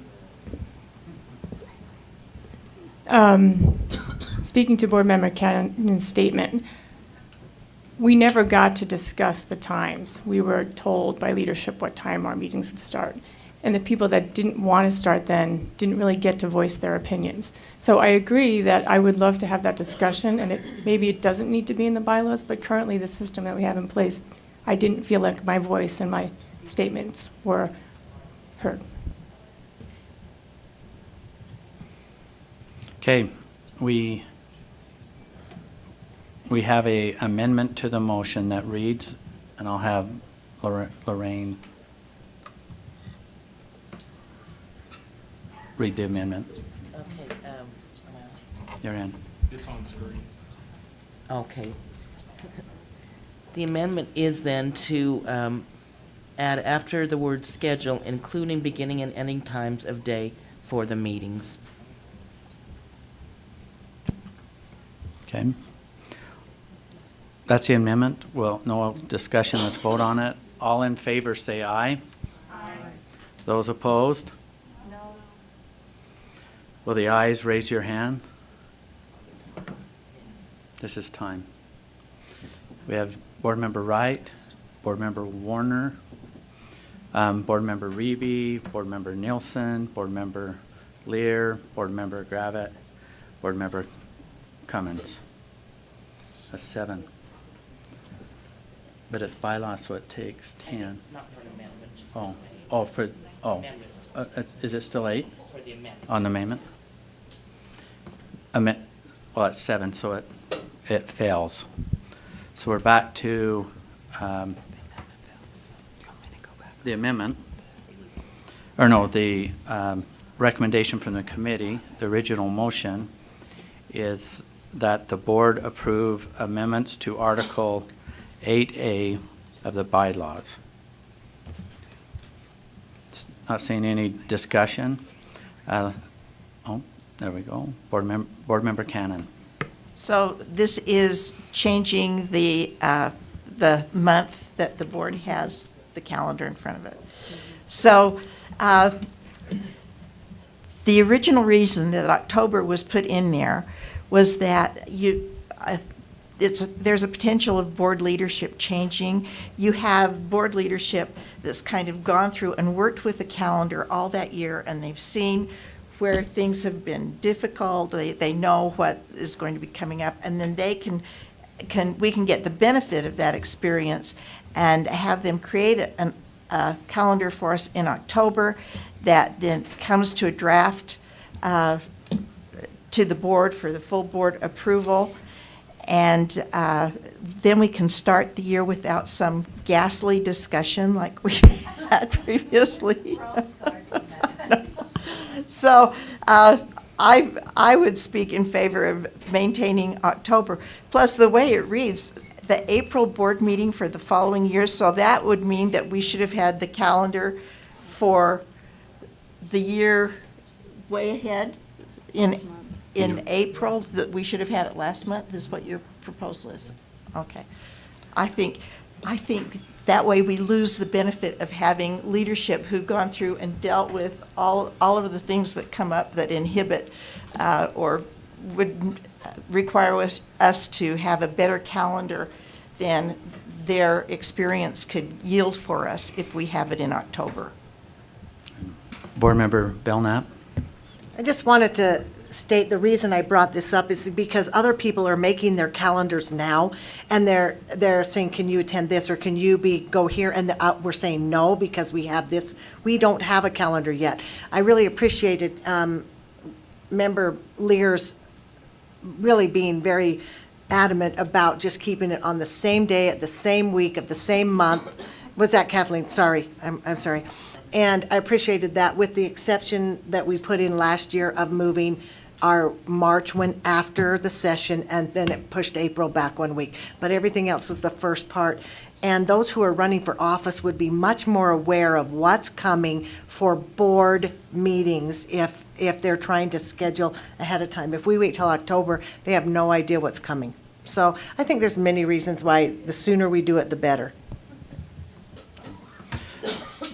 Speaking to Board Member Cannon's statement, we never got to discuss the times. We were told by leadership what time our meetings would start. And the people that didn't want to start then didn't really get to voice their opinions. So I agree that I would love to have that discussion, and maybe it doesn't need to be in the bylaws, but currently the system that we have in place, I didn't feel like my voice and my statements were heard. Okay, we have a amendment to the motion that reads, and I'll have Lorraine read the amendment. Okay, You're in. okay. The amendment is then to add after the word schedule, including beginning and ending times of day for the meetings. Okay. That's the amendment. Well, no discussion. Let's vote on it. All in favor, say aye. Aye. Those opposed? No. Will the ayes raise your hand? This is time. We have Board Member Wright, Board Member Warner, Board Member Reby, Board Member Nielsen, Board Member Lear, Board Member Gravitt, Board Member Cummins. That's 7. But it's bylaw, so it takes 10. Not for an amendment, just Amendments. Is it still 8 for the amendment. on the amendment? Well, it's 7, so it fails. So we're back to the amendment, or no, the recommendation from the committee. The original motion is that the board approve amendments to Article 8A of the bylaws. Not seeing any discussion. There we go. Board Member Cannon. So this is changing the month that the board has the calendar in front of it. So the original reason that October was put in there was that there's a potential of board leadership changing. You have board leadership that's kind of gone through and worked with the calendar all that year, and they've seen where things have been difficult. They know what is going to be coming up, and then we can get the benefit of that experience and have them create a calendar for us in October that then comes to a draft to the board for the full board approval. And then we can start the year without some ghastly discussion like we had previously. So I would speak in favor of maintaining October. Plus, the way it reads, the April board meeting for the following year, so that would mean that we should have had the calendar for the year way ahead in in April, that we should have had it last month, is what your proposal is? Okay. I think that way we lose the benefit of having leadership who've gone through and dealt with all of the things that come up that inhibit or would require us to have a better calendar than their experience could yield for us if we have it in October. Board Member Belknap? I just wanted to state the reason I brought this up is because other people are making their calendars now, and they're saying, can you attend this, or can you go here? And we're saying no, because we have this. We don't have a calendar yet. I really appreciated Member Lear's really being very adamant about just keeping it on the same day, at the same week, of the same month. Was that Kathleen? Sorry, I'm sorry. And I appreciated that, with the exception that we put in last year of moving our March one after the session, and then it pushed April back 1 week. But everything else was the first part. And those who are running for office would be much more aware of what's coming for board meetings if they're trying to schedule ahead of time. If we wait till October, they have no idea what's coming. So I think there's many reasons why the sooner we do it, the better.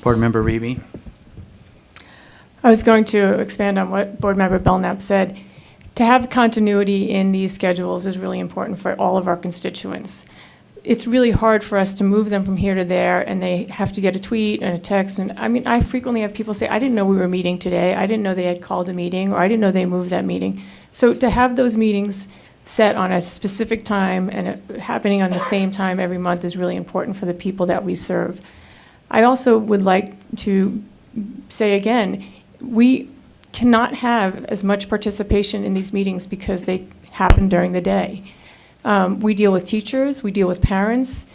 Board Member Reeby? I was going to expand on what Board Member Belknap said. To have continuity in these schedules is really important for all of our constituents. It's really hard for us to move them from here to there, and they have to get a tweet and a text. And I mean, I frequently have people say, I didn't know we were meeting today. I didn't know they had called a meeting, or I didn't know they moved that meeting. So to have those meetings set on a specific time and happening on the same time every month is really important for the people that we serve. I also would like to say again, we cannot have as much participation in these meetings because they happen during the day. We deal with teachers, we deal with parents.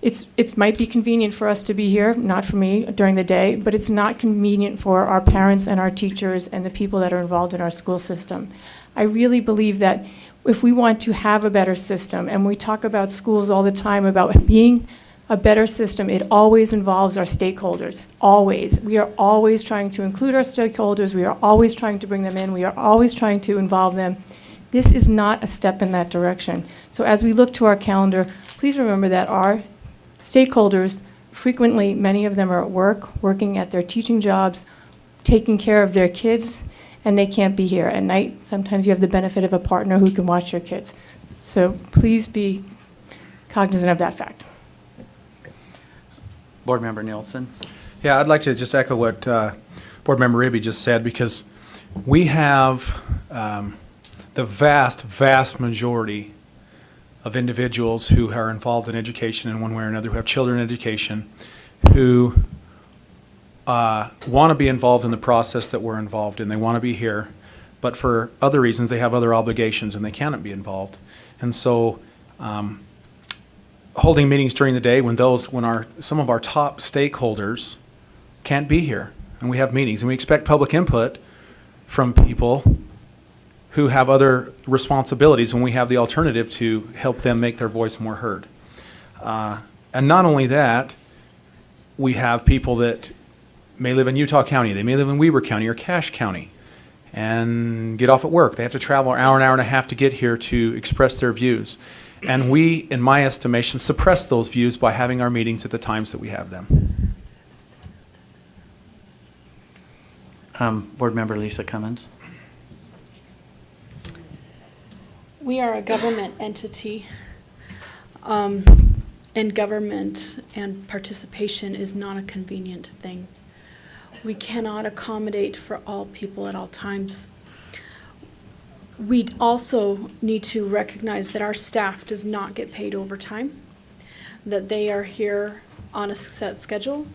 It might be convenient for us to be here, not for me, during the day, but it's not convenient for our parents and our teachers and the people that are involved in our school system. I really believe that if we want to have a better system, and we talk about schools all the time about being a better system, it always involves our stakeholders, always. We are always trying to include our stakeholders. We are always trying to bring them in. We are always trying to involve them. This is not a step in that direction. So as we look to our calendar, please remember that our stakeholders, frequently, many of them are at work, working at their teaching jobs, taking care of their kids, and they can't be here. At night, sometimes you have the benefit of a partner who can watch your kids. So please be cognizant of that fact. Board Member Nielsen? Yeah, I'd like to just echo what Board Member Ribby just said, because we have the vast majority of individuals who are involved in education in one way or another, who have children in education, who want to be involved in the process that we're involved in. They want to be here, but for other reasons, they have other obligations and they cannot be involved. And so holding meetings during the day when some of our top stakeholders can't be here, and we have meetings, and we expect public input from people who have other responsibilities, when we have the alternative to help them make their voice more heard. And not only that, we have people that may live in Utah County, they may live in Weber County or Cache County, and get off at work. They have to travel an hour and a half to get here to express their views. And we, in my estimation, suppress those views by having our meetings at the times that we have them. Board Member Lisa Cummins? We are a government entity, and government and participation is not a convenient thing. We cannot accommodate for all people at all times. We also need to recognize that our staff does not get paid overtime, that they are here on a set schedule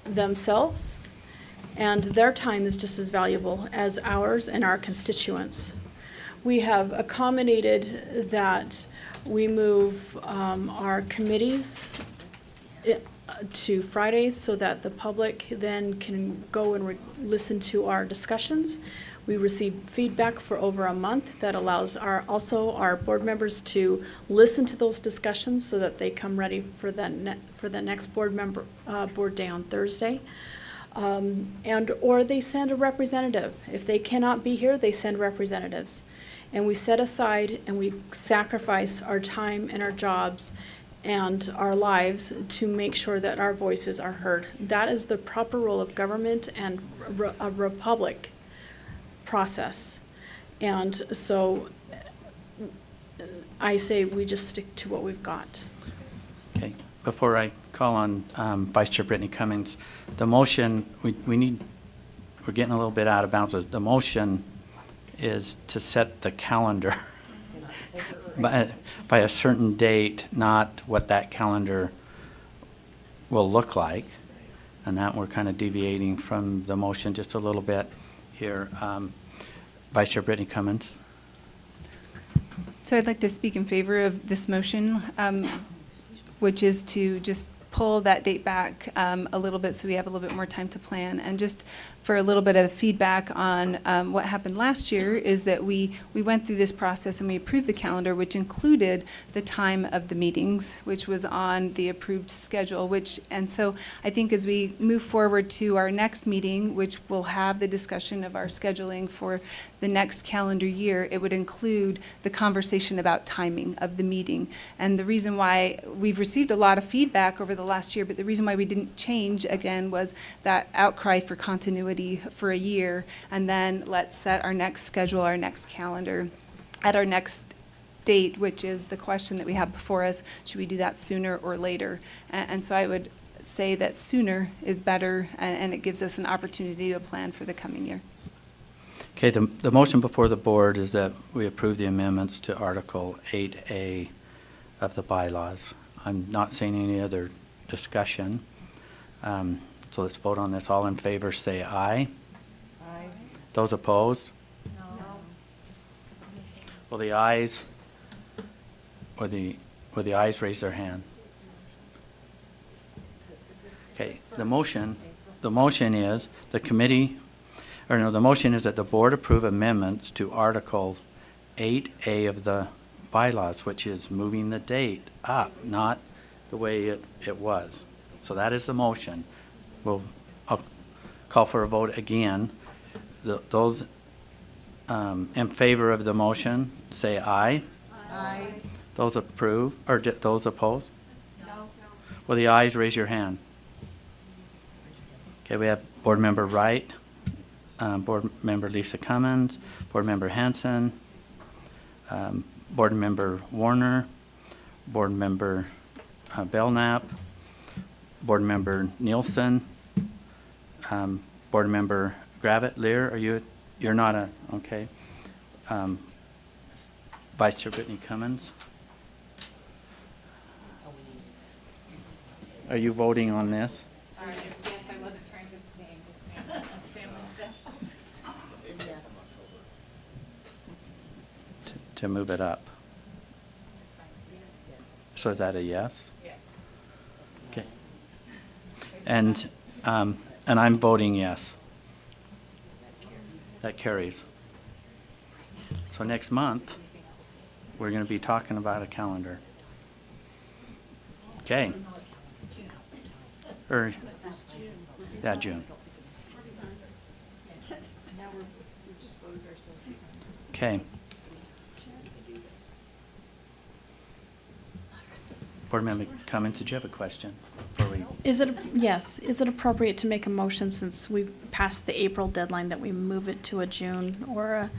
themselves, and their time is just as valuable as ours and our constituents. We have accommodated that we move our committees to Fridays so that the public then can go and listen to our discussions. We receive feedback for over a month that allows our board members to listen to those discussions so that they come ready for the next board day on Thursday. or they send a representative. If they cannot be here, they send representatives. And we set aside and we sacrifice our time and our jobs and our lives to make sure that our voices are heard. That is the proper role of government and a republic process. And so I say we just stick to what we've got. Okay, before I call on Vice Chair Brittany Cummings, the motion, we're getting a little bit out of bounds. The motion is to set the calendar by a certain date, not what that calendar will look like. And that we're kind of deviating from the motion just a little bit here. Vice Chair Brittany Cummings. So I'd like to speak in favor of this motion, which is to just pull that date back a little bit so we have a little bit more time to plan. And just for a little bit of feedback on what happened last year is that we went through this process and we approved the calendar, which included the time of the meetings, which was on the approved schedule, and so I think as we move forward to our next meeting, which will have the discussion of our scheduling for the next calendar year, it would include the conversation about timing of the meeting. And the reason why we've received a lot of feedback over the last year, but the reason why we didn't change again was that outcry for continuity for a year, and then let's set our next schedule, our next calendar at our next date, which is the question that we have before us. Should we do that sooner or later? And so I would say that sooner is better, and it gives us an opportunity to plan for the coming year. Okay, the motion before the board is that we approve the amendments to Article 8A of the bylaws. I'm not seeing any other discussion. So let's vote on this. All in favor say aye. Aye. Those opposed? No. Will the ayes raise their hand? Okay, the motion is the motion is that the board approve amendments to Article 8A of the bylaws, which is moving the date up, not the way it was. So that is the motion. I'll call for a vote again. Those in favor of the motion, say aye. Aye. Those approve, or those opposed? No. Will the ayes raise your hand? Okay, we have Board Member Wright, Board Member Lisa Cummins, Board Member Hanson, Board Member Warner, Board Member Belknap, Board Member Nielsen, Board Member Gravitt, Lear, you're not okay. Vice Chair Brittany Cummins. Are you voting on this? Sorry, yes, I wasn't trying to abstain, just family stuff. To move it up. So is that a yes? Yes. Okay. And I'm voting yes. That carries. So next month, we're going to be talking about a calendar. Okay. June. Okay. Board Member Cummins, did you have a question before we? Is it appropriate to make a motion since we passed the April deadline that we move it to a June or a?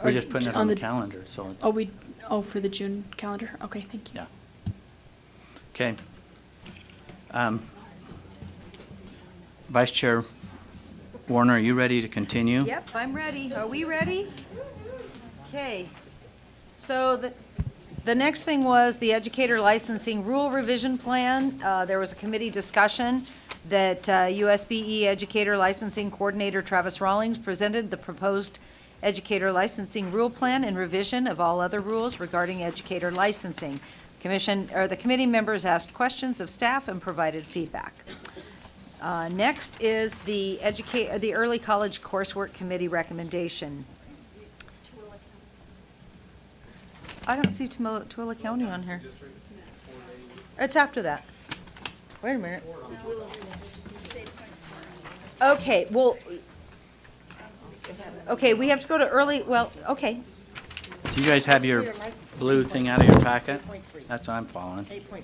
We're just putting it on the calendar, so it's. For the June calendar? Okay, thank you. Yeah. Okay. Vice Chair Warner, are you ready to continue? Yep, I'm ready. Are we ready? Okay. So the next thing was the Educator Licensing Rule Revision Plan. There was a committee discussion that USBE Educator Licensing Coordinator Travis Rawlings presented the proposed Educator Licensing Rule Plan and revision of all other rules regarding educator licensing. The committee members asked questions of staff and provided feedback. Next is the Early College Coursework Committee recommendation. I don't see Tooele County on here. It's after that. Wait a minute. Okay, well, okay, we have to go to early, well, okay. Do you guys have your blue thing out of your packet? That's what I'm following. 8.3.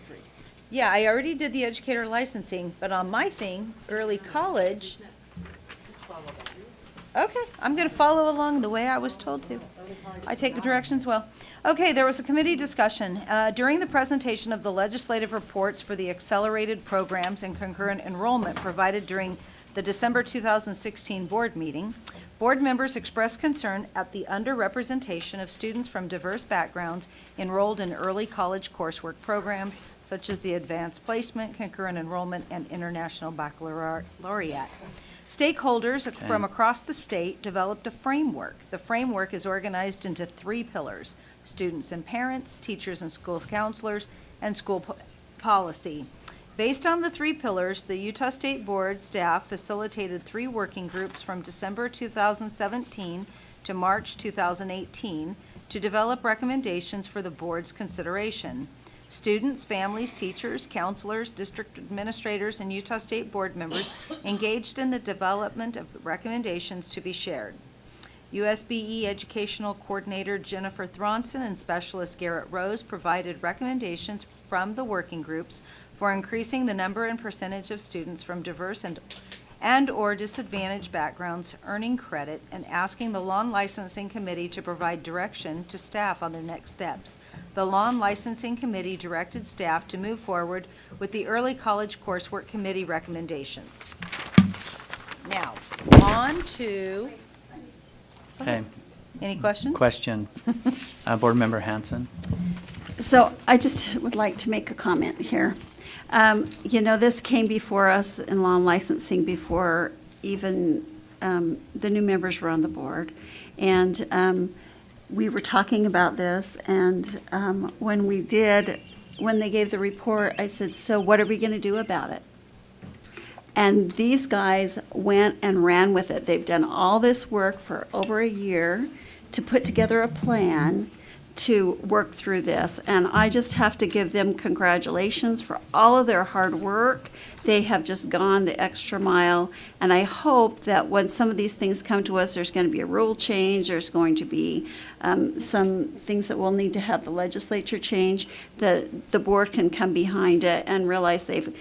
Yeah, I already did the educator licensing, but on my thing, early college. Okay, I'm gonna follow along the way I was told to. I take directions well. Okay, there was a committee discussion. During the presentation of the legislative reports for the accelerated programs and concurrent enrollment provided during the December 2016 board meeting, board members expressed concern at the underrepresentation of students from diverse backgrounds enrolled in early college coursework programs such as the advanced placement, concurrent enrollment, and international baccalaureate. Stakeholders from across the state developed a framework. The framework is organized into 3 pillars: students and parents, teachers and school counselors, and school policy. Based on the 3 pillars, the Utah State Board staff facilitated 3 working groups from December 2017 to March 2018 to develop recommendations for the board's consideration. Students, families, teachers, counselors, district administrators, and Utah State Board members engaged in the development of recommendations to be shared. USBE Educational Coordinator Jennifer Thronson and Specialist Garrett Rose provided recommendations from the working groups for increasing the number and percentage of students from diverse and/or disadvantaged backgrounds earning credit, and asking the Law Licensing Committee to provide direction to staff on their next steps. The Law Licensing Committee directed staff to move forward with the Early College Coursework Committee recommendations. Now, on to, Okay, any questions? question. Board Member Hanson? So I just would like to make a comment here. This came before us in law and licensing before even the new members were on the board. And we were talking about this, and when they gave the report, I said, so what are we going to do about it? And these guys went and ran with it. They've done all this work for over a year to put together a plan to work through this. And I just have to give them congratulations for all of their hard work. They have just gone the extra mile. And I hope that when some of these things come to us, there's going to be a rule change, there's going to be some things that we'll need to have the legislature change, the board can come behind it and realize they've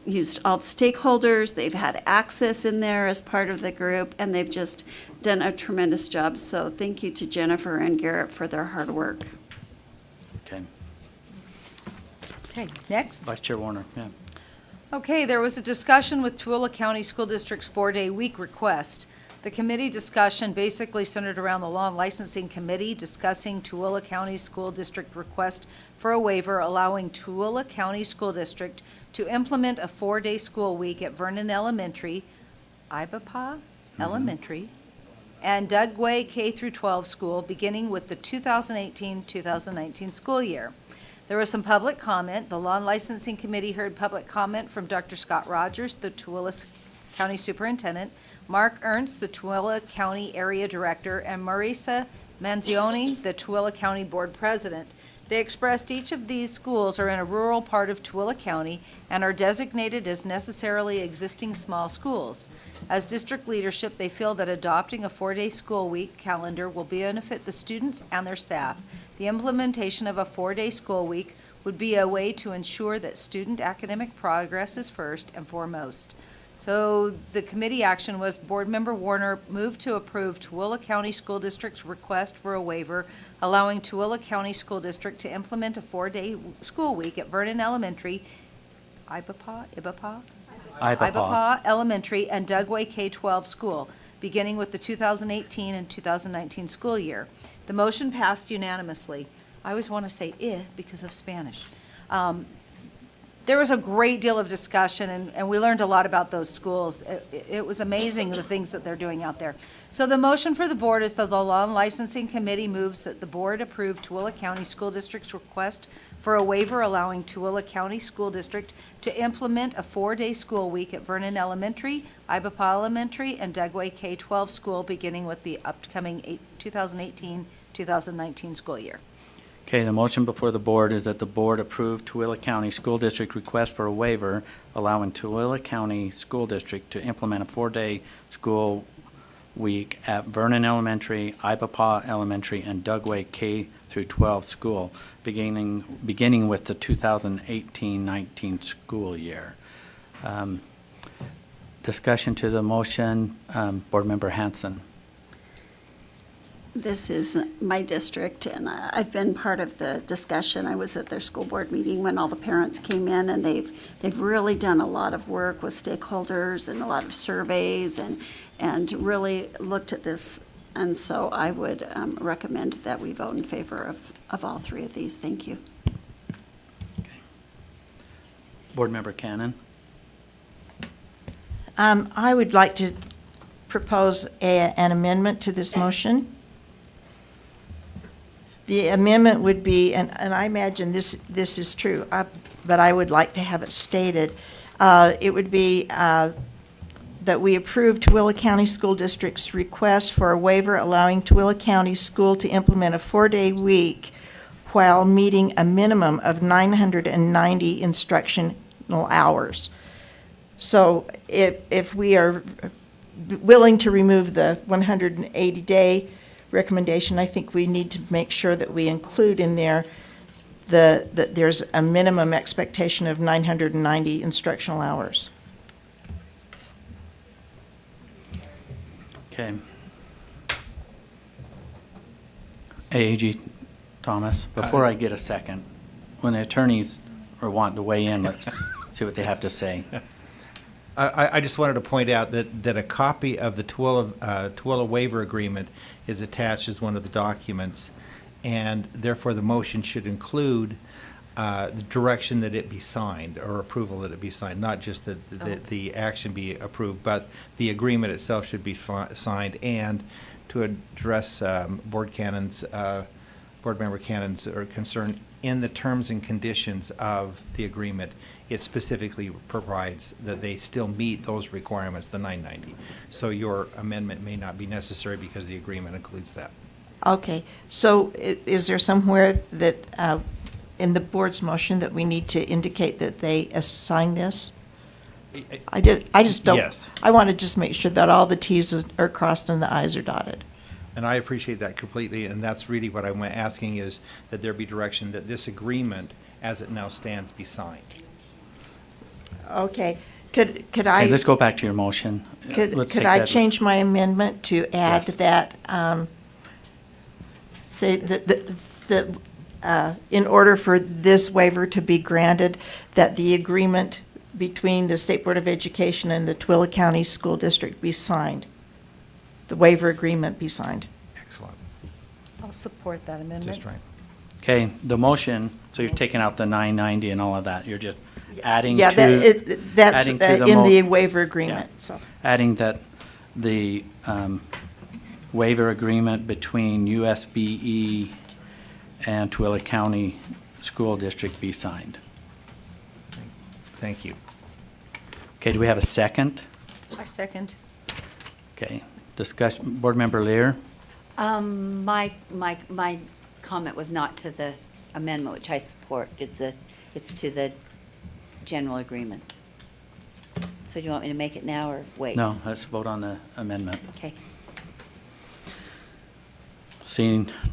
used all the stakeholders, they've had access in there as part of the group, and they've just done a tremendous job. So thank you to Jennifer and Garrett for their hard work. Okay. Okay, next. Vice Chair Warner, yeah. Okay, there was a discussion with Tooele County School District's 4-day week request. The committee discussion basically centered around the Law and Licensing Committee discussing Tooele County School District request for a waiver allowing Tooele County School District to implement a 4-day school week at Vernon Elementary, Ibapaw Elementary, and Dugway K-12 school beginning with the 2018-2019 school year. There was some public comment. The Law and Licensing Committee heard public comment from Dr. Scott Rogers, the Tooele County Superintendent, Mark Ernst, the Tooele County Area Director, and Marisa Manzioni, the Tooele County Board President. They expressed each of these schools are in a rural part of Tooele County and are designated as necessarily existing small schools. As district leadership, they feel that adopting a 4-day school week calendar will benefit the students and their staff. The implementation of a 4-day school week would be a way to ensure that student academic progress is first and foremost. So the committee action was Board Member Warner moved to approve Tooele County School District's request for a waiver allowing Tooele County School District to implement a 4-day school week at Vernon Elementary, Ibapaw Elementary, and Dugway K-12 school, beginning with the 2018 and 2019 school year. The motion passed unanimously. I always want to say because of Spanish. There was a great deal of discussion, and we learned a lot about those schools. It was amazing, the things that they're doing out there. So the motion for the board is that the Law and Licensing Committee moves that the board approve Tooele County School District's request for a waiver allowing Tooele County School District to implement a 4-day school week at Vernon Elementary, Ibapaw Elementary, and Dugway K-12 school beginning with the upcoming 2018-2019 school year. Okay, the motion before the board is that the board approve Tooele County School District request for a waiver allowing Tooele County School District to implement a 4-day school week at Vernon Elementary, Ibapaw Elementary, and Dugway K through 12 school, beginning with the 2018-19 school year. Discussion to the motion, Board Member Hanson. This is my district, and I've been part of the discussion. I was at their school board meeting when all the parents came in, and they've really done a lot of work with stakeholders and a lot of surveys and really looked at this. And so I would recommend that we vote in favor of all three of these. Thank you. Board Member Cannon. I would like to propose an amendment to this motion. The amendment would be, and I imagine this is true, but I would like to have it stated. It would be that we approve Tooele County School District's request for a waiver allowing Tooele County School to implement a 4-day week while meeting a minimum of 990 instructional hours. So if we are willing to remove the 180-day recommendation, I think we need to make sure that we include in there that there's a minimum expectation of 990 instructional hours. Okay. AAG Thomas, before I get a second, when the attorneys are wanting to weigh in, let's see what they have to say. I just wanted to point out that a copy of the Tooele waiver agreement is attached as one of the documents, and therefore the motion should include the direction that it be signed, or approval that it be signed, not just that the action be approved, but the agreement itself should be signed. And to address Board Member Cannon's concern, in the terms and conditions of the agreement, it specifically provides that they still meet those requirements, the 990. So your amendment may not be necessary because the agreement includes that. Okay, so is there somewhere that, in the board's motion, that we need to indicate that they assign this? I just don't. Yes. I want to just make sure that all the Ts are crossed and the Is are dotted. And I appreciate that completely, and that's really what I'm asking, is that there be direction that this agreement, as it now stands, be signed. Okay, could Okay, I? let's go back to your motion. Let's Could take I that- change my amendment to add Yes. that, say that, in order for this waiver to be granted, that the agreement between the State Board of Education and the Tooele County School District be signed? The waiver agreement be signed. Excellent. I'll support that amendment. Just right. Okay, the motion, so you're taking out the 990 and all of that, you're just adding to. Yeah, that's adding to the in mo- the waiver agreement, so. Adding that the waiver agreement between USBE and Tooele County School District be signed. Thank you. Okay, do we have a second? I second. Okay, discussion, Board Member Lear? My comment was not to the amendment, which I support. It's to the general agreement. So do you want me to make it now or wait? No, let's vote on the amendment. Okay.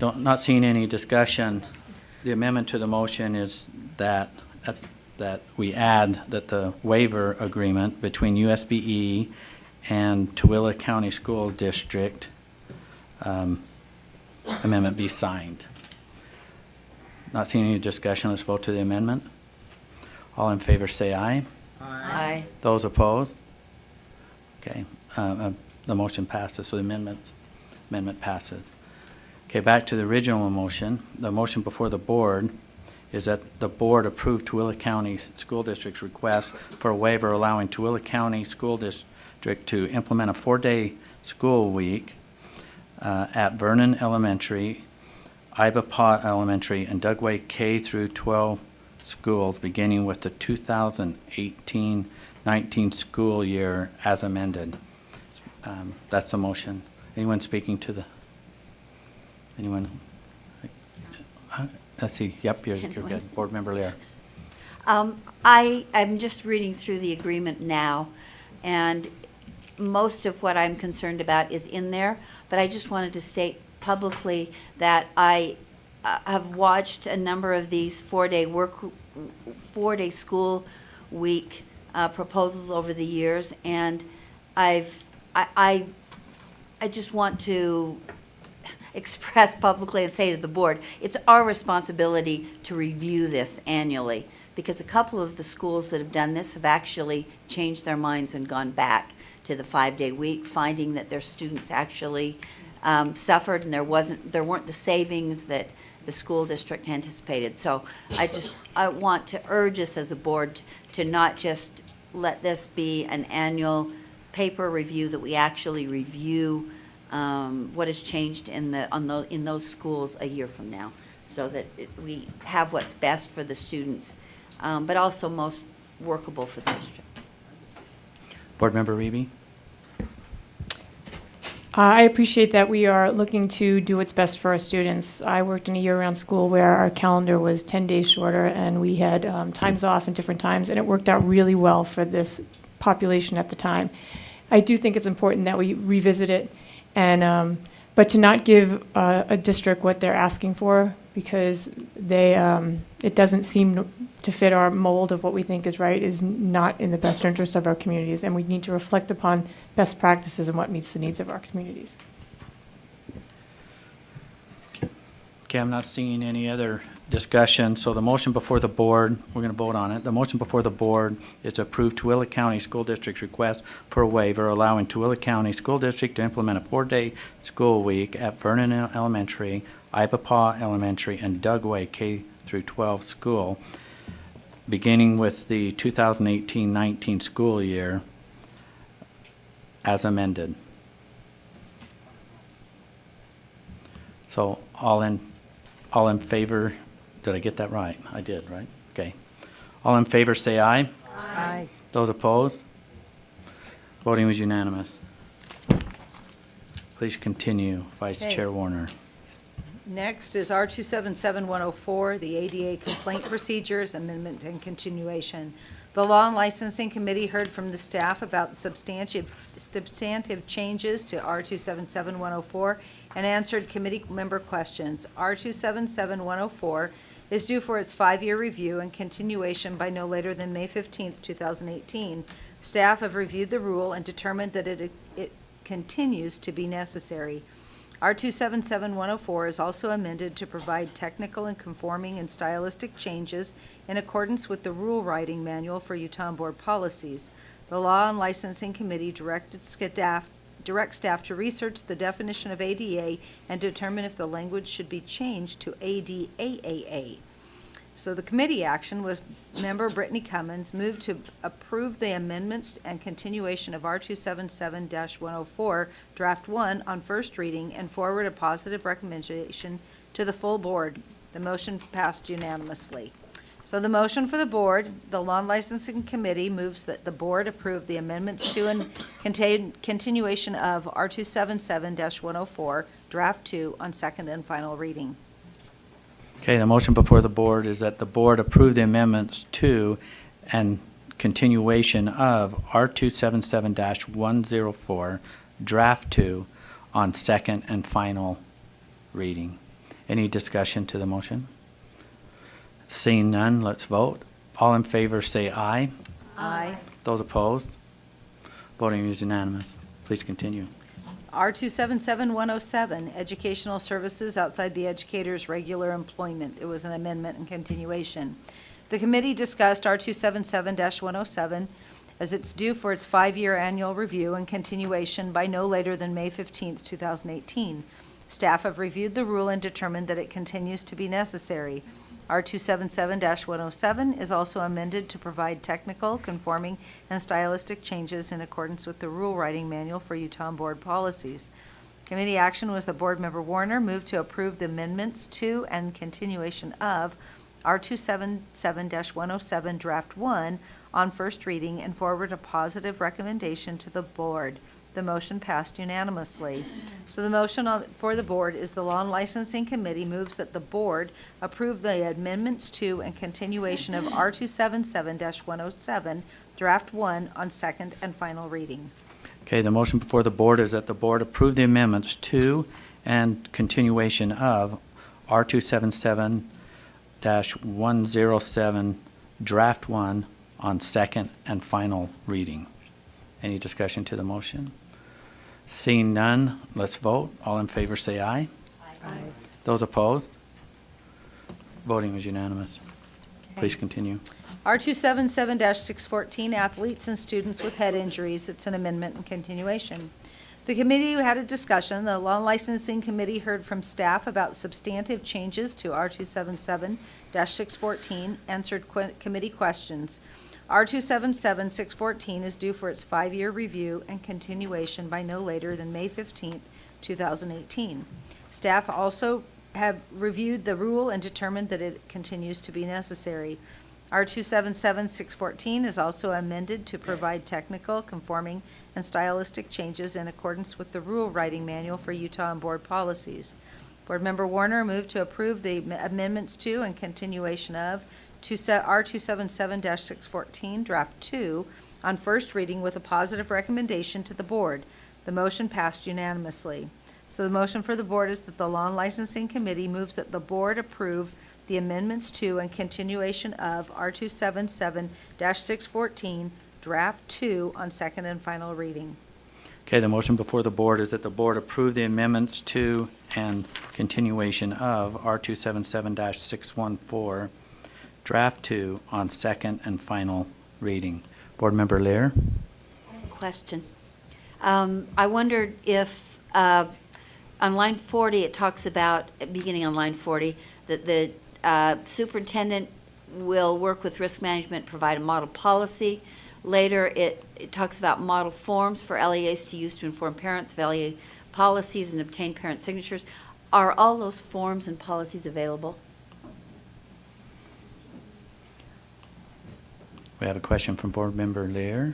Not seeing any discussion, the amendment to the motion is that we add that the waiver agreement between USBE and Tooele County School District amendment be signed. Not seeing any discussion, let's vote to the amendment. All in favor say aye. Aye. Those opposed? Okay, the motion passes, so the amendment passes. Okay, back to the original motion. The motion before the board is that the board approve Tooele County School District's request for a waiver allowing Tooele County School District to implement a 4-day school week at Vernon Elementary, Ibapaw Elementary, and Dugway K through 12 schools, beginning with the 2018-19 school year as amended. That's the motion. Anyone speaking to the, anyone? let's see, yep, you're Anyway. good. Board Member Lear. I'm just reading through the agreement now, and most of what I'm concerned about is in there, but I just wanted to state publicly that I have watched a number of these four-day school week proposals over the years, and I just want to express publicly and say to the board, it's our responsibility to review this annually, because a couple of the schools that have done this have actually changed their minds and gone back to the 5-day week, finding that their students actually suffered and there weren't the savings that the school district anticipated. So I want to urge us as a board to not just let this be an annual paper review, that we actually review what has changed in those schools a year from now, so that we have what's best for the students, but also most workable for the district. Board Member Reeby? I appreciate that we are looking to do what's best for our students. I worked in a year-round school where our calendar was 10 days shorter, and we had times off and different times, and it worked out really well for this population at the time. I do think it's important that we revisit it, and but to not give a district what they're asking for, because it doesn't seem to fit our mold of what we think is right, is not in the best interest of our communities, and we need to reflect upon best practices and what meets the needs of our communities. Okay, I'm not seeing any other discussion, so the motion before the board, we're going to vote on it. The motion before the board is to approve Tooele County School District's request for a waiver allowing Tooele County School District to implement a 4-day school week at Vernon Elementary, Ipapaw Elementary, and Dugway K through 12 school, beginning with the 2018-19 school year as amended. So all in favor, did I get that right? I did, right? Okay. All in favor, say aye. Aye. Those opposed? Voting was unanimous. Please continue, Vice Okay. Chair Warner. Next is R-277-104, the ADA complaint procedures, amendment and continuation. The Law and Licensing Committee heard from the staff about the substantive changes to R-277-104 and answered committee member questions. R-277-104 is due for its 5-year review and continuation by no later than May 15th, 2018. Staff have reviewed the rule and determined that it continues to be necessary. R-277-104 is also amended to provide technical and conforming and stylistic changes in accordance with the rule writing manual for Utah Board policies. The Law and Licensing Committee directs staff to research the definition of ADA and determine if the language should be changed to ADAAA. So the committee action was member Brittany Cummins moved to approve the amendments and continuation of R-277-104, Draft 1, on first reading and forward a positive recommendation to the full board. The motion passed unanimously. So the motion for the board, the Law and Licensing Committee moves that the board approve the amendments to and continuation of R-277-104, Draft 2, on second and final reading. Okay, the motion before the board is that the board approve the amendments to and continuation of R-277-104, Draft 2, on second and final reading. Any discussion to the motion? Seeing none, let's vote. All in favor say aye. Aye. Those opposed? Voting is unanimous. Please continue. R-277-107, educational services outside the educator's regular employment. It was an amendment and continuation. The committee discussed R-277-107 as it's due for its 5-year annual review and continuation by no later than May 15th, 2018. Staff have reviewed the rule and determined that it continues to be necessary. R-277-107 is also amended to provide technical, conforming, and stylistic changes in accordance with the rule writing manual for Utah Board policies. Committee action was that Board Member Warner moved to approve the amendments to and continuation of R-277-107 Draft 1 on first reading and forward a positive recommendation to the board. The motion passed unanimously. So the motion for the board is the Law and Licensing Committee moves that the board approve the amendments to and continuation of R277-107, Draft 1, on second and final reading. Okay, the motion before the board is that the board approve the amendments to and continuation of R277-107, Draft 1, on second and final reading. Any discussion to the motion? Seeing none, let's vote. All in favor say aye. Aye. Those opposed? Voting was unanimous. Please continue. R277-614, athletes and students with head injuries. It's an amendment and continuation. The committee had a discussion. The Law and Licensing Committee heard from staff about substantive changes to R277-614, answered committee questions. R277-614 is due for its 5-year review and continuation by no later than May 15th, 2018. Staff also have reviewed the rule and determined that it continues to be necessary. R277-614 is also amended to provide technical, conforming, and stylistic changes in accordance with the rule writing manual for Utah and board policies. Board Member Warner moved to approve the amendments to and continuation of R277-614, Draft 2, on first reading with a positive recommendation to the board. The motion passed unanimously. So the motion for the board is that the Law and Licensing Committee moves that the board approve the amendments to and continuation of R277-614, Draft 2, on second and final reading. Okay, the motion before the board is that the board approve the amendments to and continuation of R277-614, Draft 2, on second and final reading. Board Member Lear? Question. I wondered if, on line 40, it talks about, beginning on line 40, that the superintendent will work with risk management, provide a model policy. Later, it talks about model forms for LEAs to use to inform parents of LEA policies and obtain parent signatures. Are all those forms and policies available? We have a question from Board Member Lear.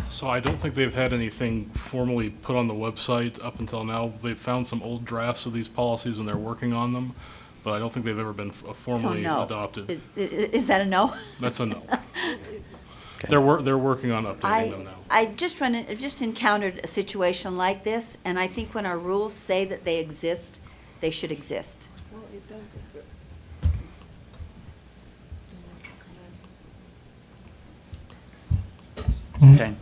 So I don't think they've had anything formally put on the website up until now. They've found some old drafts of these policies and they're working on them, but I don't think they've ever been formally So no. adopted. Is that a no? That's a no. Okay. They're working on updating them now. I just encountered a situation like this, and I think when our rules say that they exist, they should exist. Well, it does exist. Okay.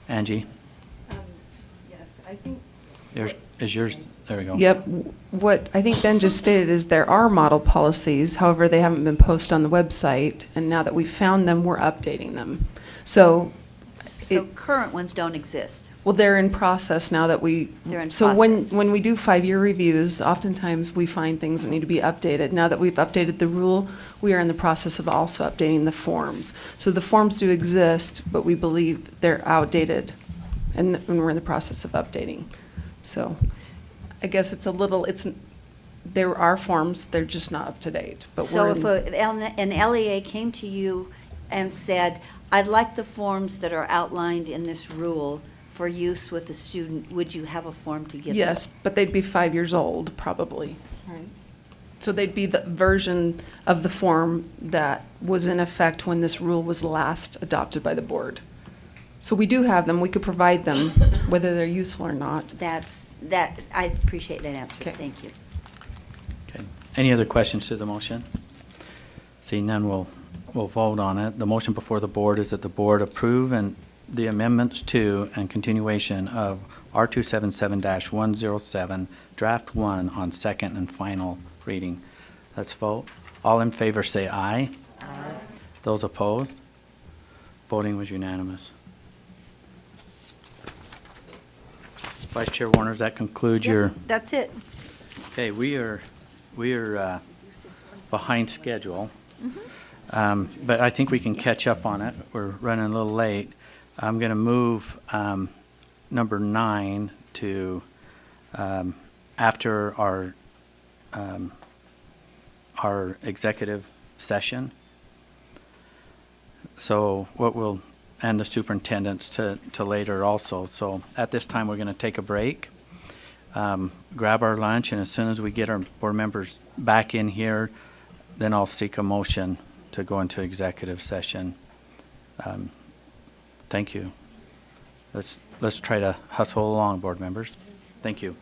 Angie, Yes, I think. is yours, there we go. Yep. What I think Ben just stated is there are model policies, however, they haven't been posted on the website, and now that we've found them, we're updating them. So, So current ones don't exist. well, they're in process now that we. They're in So process. when we do 5-year reviews, oftentimes we find things that need to be updated. Now that we've updated the rule, we are in the process of also updating the forms. So the forms do exist, but we believe they're outdated, and we're in the process of updating. So I guess there are forms, they're just not up to date, but So we're if an LEA came to you and said, I'd like the forms that are outlined in this rule for use with the student, would you have a form to give them? Yes, but they'd be 5 years old, probably. Right. So they'd be the version of the form that was in effect when this rule was last adopted by the board. So we do have them, we could provide them, whether they're useful or not. I appreciate that answer. Okay. Thank you. Okay. Any other questions to the motion? Seeing none, we'll vote on it. The motion before the board is that the board approve and the amendments to and continuation of R277-107, Draft 1, on second and final reading. Let's vote. All in favor say aye. Aye. Those opposed? Voting was unanimous. Vice Chair Warner, does that conclude your? That's it. Okay, we are behind schedule. But I think we can catch up on it. We're running a little late. I'm going to move number 9 to after our executive session. So what we'll and the superintendents to later also. So at this time, we're going to take a break, grab our lunch, and as soon as we get our board members back in here, then I'll seek a motion to go into executive session. Thank you. Let's try to hustle along, board members. Thank you.